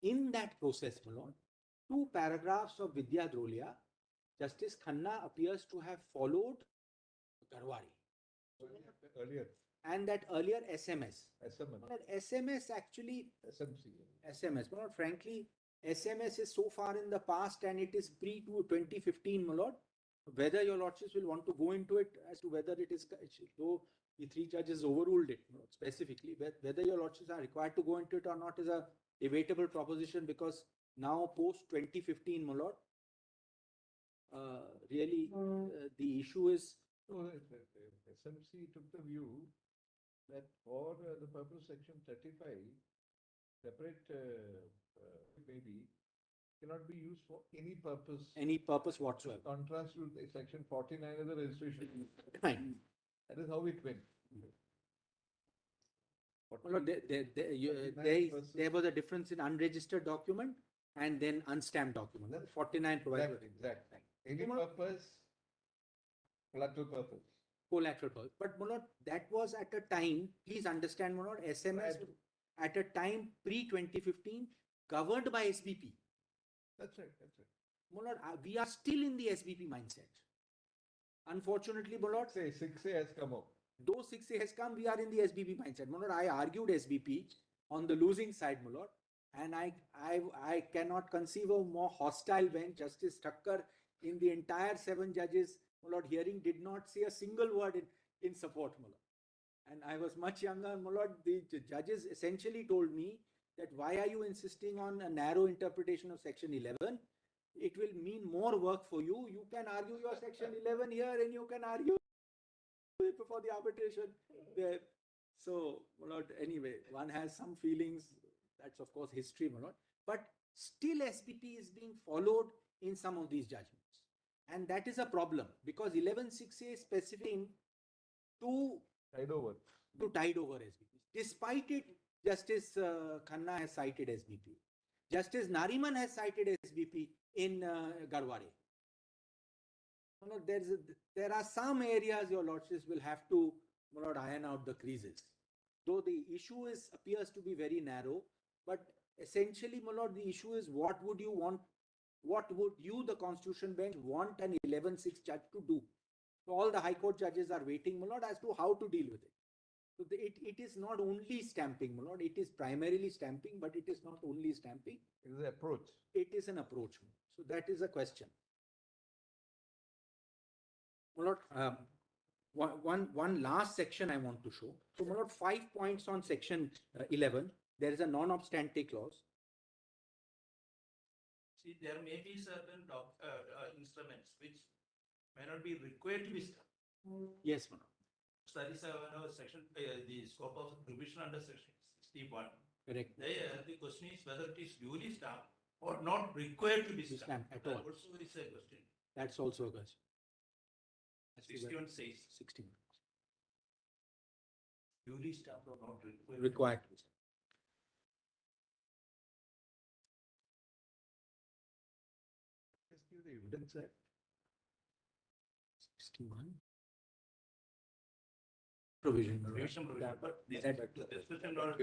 [SPEAKER 1] In that process, my lord, 2 paragraphs of Vidya Drolia, Justice Khanna appears to have followed Garwari
[SPEAKER 3] Earlier,
[SPEAKER 1] and that earlier SMS.
[SPEAKER 3] SMS,
[SPEAKER 1] My lord, SMS actually,
[SPEAKER 3] SMC.
[SPEAKER 1] SMS, my lord, frankly, SMS is so far in the past and it is pre to 2015, my lord. Whether your lordships will want to go into it as to whether it is, though the 3 judges overruled it, my lord, specifically, whether your lordships are required to go into it or not is a debatable proposition, because now post 2015, my lord, really the issue is,
[SPEAKER 3] So SMC took the view that for the purpose of section 35, separate maybe cannot be used for any purpose.
[SPEAKER 1] Any purpose whatsoever.
[SPEAKER 3] Contrast to the section 49 of the registration.
[SPEAKER 1] Fine.
[SPEAKER 3] That is how it went.
[SPEAKER 1] Well, there was a difference in unregistered document and then unstamped document. 49 provides
[SPEAKER 3] Exactly. Any purpose, collateral purpose.
[SPEAKER 1] collateral purpose. But Mulot, that was at a time, please understand Mulot, SMS was at a time pre-2015 covered by SBP.
[SPEAKER 3] That's right. That's right.
[SPEAKER 1] Mulot, we are still in the SBP mindset. Unfortunately, Mulot,
[SPEAKER 3] 6A has come out.
[SPEAKER 1] though 6A has come, we are in the SBP mindset. Mulot, I argued SBP on the losing side, Mulot, and I cannot conceive of more hostile bench. Justice Thakkar in the entire 7 judges, Mulot, hearing did not say a single word in support, Mulot. And I was much younger, Mulot. The judges essentially told me that why are you insisting on a narrow interpretation of Section 11? It will mean more work for you. You can argue your Section 11 here and you can argue it before the arbitration there. So, Mulot, anyway, one has some feelings. That's of course history, Mulot. But still SBP is being followed in some of these judgments. And that is a problem because 11.6a is specifying to
[SPEAKER 3] Tide over.
[SPEAKER 1] tide over SBP. Despite it, Justice Khanna has cited SBP. Justice Nariman has cited SBP in Garware. There are some areas your lordships will have to iron out the creases. Though the issue appears to be very narrow, but essentially, the issue is what would you want? What would you, the Constitution Bench, want an 11.6 judge to do? So all the High Court judges are waiting, as to how to deal with it. So it is not only stamping, it is primarily stamping, but it is not only stamping.
[SPEAKER 3] It is an approach.
[SPEAKER 1] It is an approach. So that is a question. One last section I want to show. So 5 points on section 11. There is a non-obstante clause.
[SPEAKER 4] See, there may be certain instruments which may not be required to be stamped.
[SPEAKER 1] Yes, Manoj.
[SPEAKER 4] That is section, the scope of provision under section 61.
[SPEAKER 1] Correct.
[SPEAKER 4] There, the question is whether it is duly stamped or not required to be stamped.
[SPEAKER 1] At all.
[SPEAKER 4] That also is a question.
[SPEAKER 1] That's also a question.
[SPEAKER 4] 61 says
[SPEAKER 1] 61.
[SPEAKER 4] duly stamped or not required.
[SPEAKER 1] Required.
[SPEAKER 3] Just give the evidence that
[SPEAKER 1] 61. Provision.
[SPEAKER 4] Provision, but this
[SPEAKER 1] That-
[SPEAKER 4] discussion or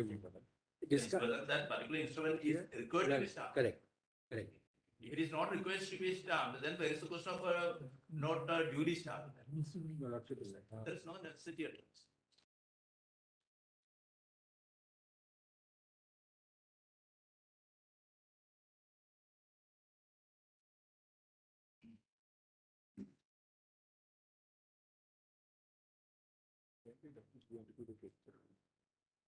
[SPEAKER 1] Discuss.
[SPEAKER 4] whether that particular instrument is required to be stamped.
[SPEAKER 1] Correct. Correct.
[SPEAKER 4] If it is not required to be stamped, then there is a question of not duly stamped. There is no necessity at all.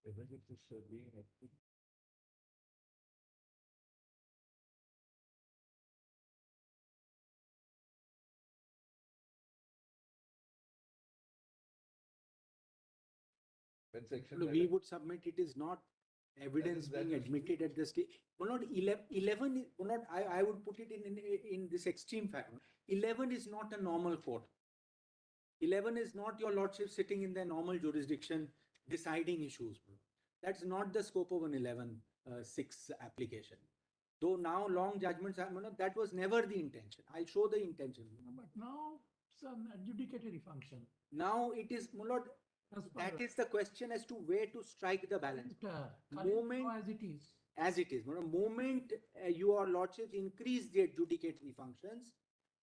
[SPEAKER 3] whether it is being when section
[SPEAKER 1] We would submit it is not evidence
[SPEAKER 3] that
[SPEAKER 1] being
[SPEAKER 3] is-
[SPEAKER 1] admitted at the stage. Well, not 11 is, well, not, I would put it in this extreme fact. 11 is not a normal court. 11 is not your lordship sitting in their normal jurisdiction deciding issues. That's not the scope of an 11.6 application. Though now long judgments are, that was never the intention. I'll show the intention.
[SPEAKER 2] But now it's an adjudicatory function.
[SPEAKER 1] Now it is, Mulot,
[SPEAKER 2] As per
[SPEAKER 1] that is the question as to where to strike the balance.
[SPEAKER 2] current
[SPEAKER 1] moment-
[SPEAKER 2] law as it is.
[SPEAKER 1] As it is. The moment your lordships increase the adjudicatory functions,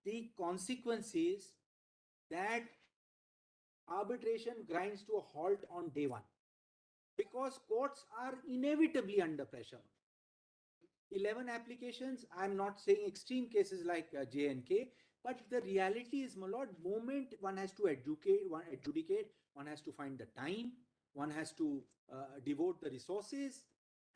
[SPEAKER 1] the consequence is that arbitration grinds to a halt on day one. Because courts are inevitably under pressure. 11 applications, I'm not saying extreme cases like J&K, but the reality is, my lord, moment one has to adjudicate, one has to find the time, one has to devote the resources,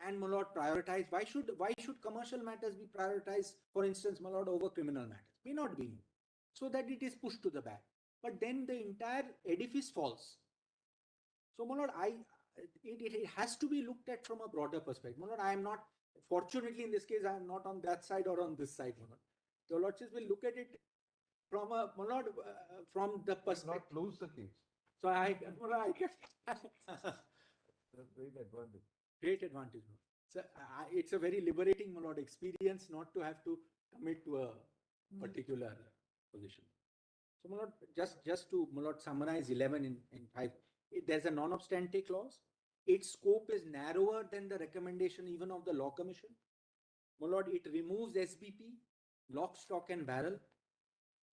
[SPEAKER 1] and, my lord, prioritize. Why should commercial matters be prioritized, for instance, my lord, over criminal matters? May not be. So that it is pushed to the back. But then the entire edifice falls. So, my lord, it has to be looked at from a broader perspective. My lord, I am not, fortunately in this case, I am not on that side or on this side, my lord. Your lordships will look at it from a, my lord, from the
[SPEAKER 3] Not
[SPEAKER 1] perspective.
[SPEAKER 3] lose the case.
[SPEAKER 1] So I get
[SPEAKER 3] That's great advantage.
[SPEAKER 1] great advantage. My lord. So it's a very liberating, my lord, experience not to have to commit to a particular position. So, my lord, just to, my lord, summarize 11 in 5, there's a non-obstante clause. Its scope is narrower than the recommendation even of the Law Commission. My lord, it removes SBP, lock, stock and barrel.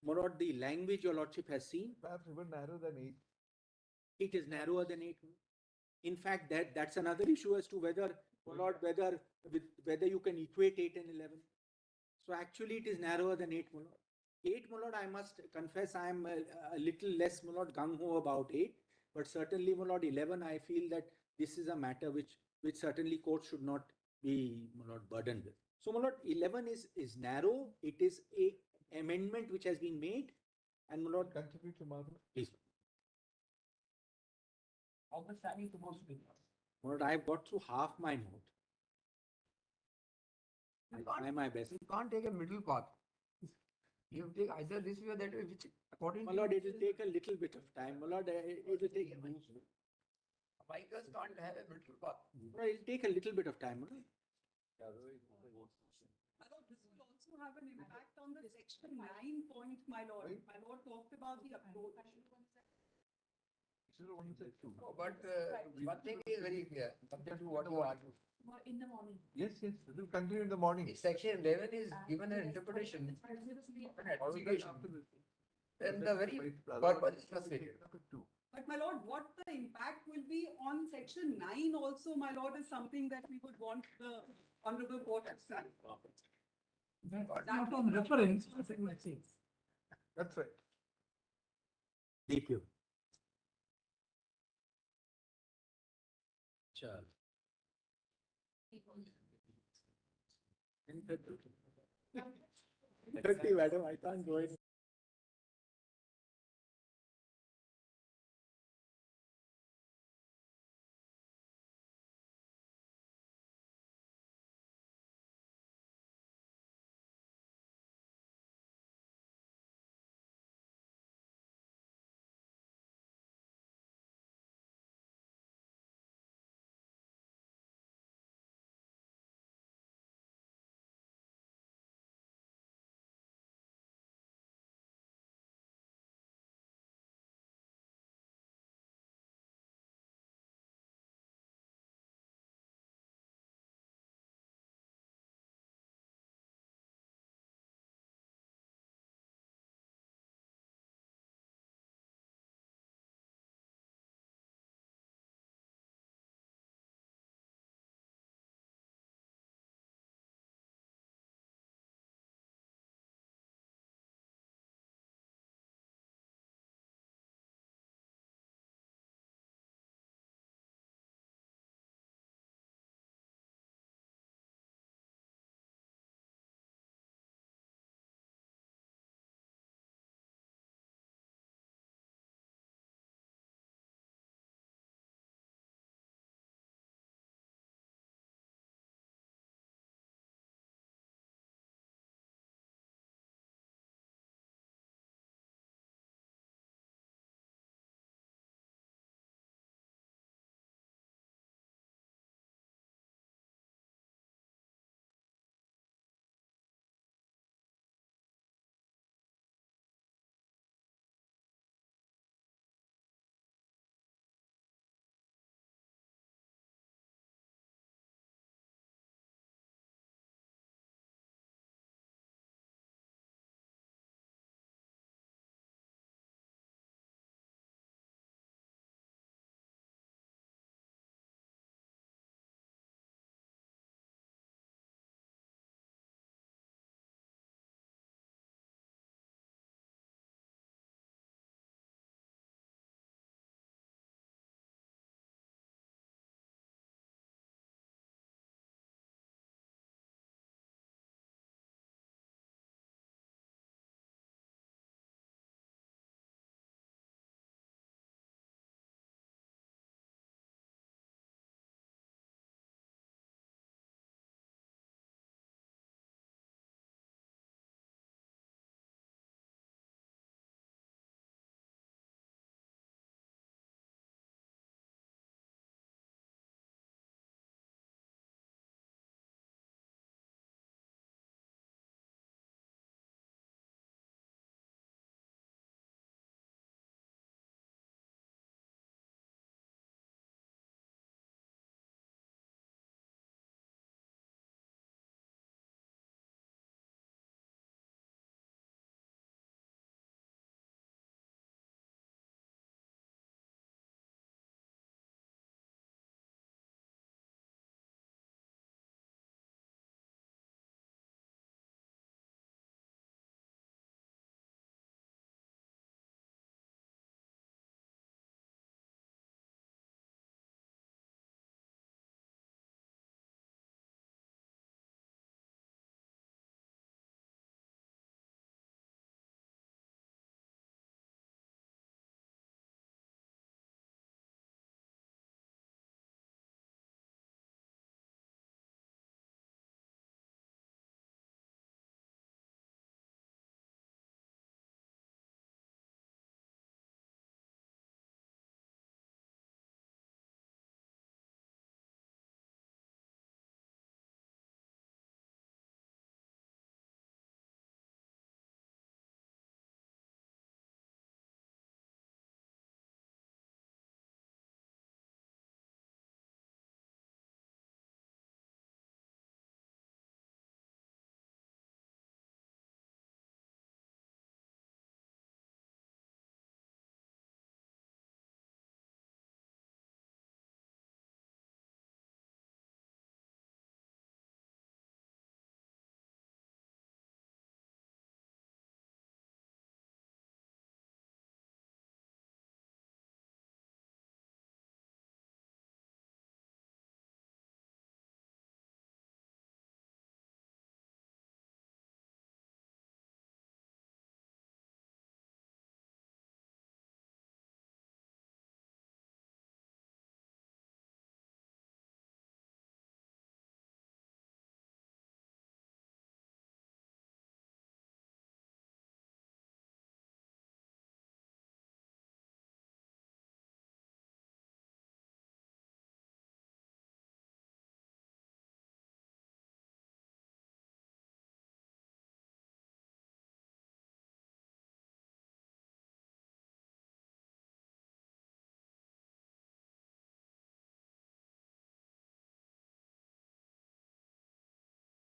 [SPEAKER 1] My lord, the language your lordship has seen,
[SPEAKER 3] Perhaps even narrower than 8.
[SPEAKER 1] it is narrower than 8. In fact, that's another issue as to whether, my lord, whether you can equate 8 and 11. So actually it is narrower than 8, my lord. 8, my lord, I must confess, I am a little less, my lord, gung-ho about 8. But certainly, my lord, 11, I feel that this is a matter which certainly courts should not be, my lord, burdened with. So, my lord, 11 is narrow. It is a amendment which has been made. And, my lord,
[SPEAKER 3] Continue to Madhu.
[SPEAKER 1] please.
[SPEAKER 5] How much time is supposed to be?
[SPEAKER 1] My lord, I've got through half my note.
[SPEAKER 5] You
[SPEAKER 1] I'll try my best.
[SPEAKER 5] You can't take a middle path. You take either this way or that way, which according
[SPEAKER 1] My
[SPEAKER 5] to
[SPEAKER 1] lord,
[SPEAKER 5] you,
[SPEAKER 1] it will take a little bit of time. My lord, it will take,
[SPEAKER 5] bikers can't have a middle path.
[SPEAKER 1] my lord, it will take a little bit of time. My lord.
[SPEAKER 8] My lord, this will also have an impact on the section 9 point, my lord.
[SPEAKER 3] Right.
[SPEAKER 8] My lord talked about the approach.
[SPEAKER 5] But one thing is very clear, subject to what you argue.
[SPEAKER 8] In the morning.
[SPEAKER 3] Yes, yes, it will continue in the morning.
[SPEAKER 5] If section 11 is given an interpretation, an application, then the very purpose is frustrated.
[SPEAKER 8] But my lord, what the impact will be on section 9 also, my lord, is something that we would want the honorable court to see.
[SPEAKER 2] Not on reference, but it makes sense.
[SPEAKER 3] That's right.
[SPEAKER 1] Deep you. Chal. 30, madam, I can't go in.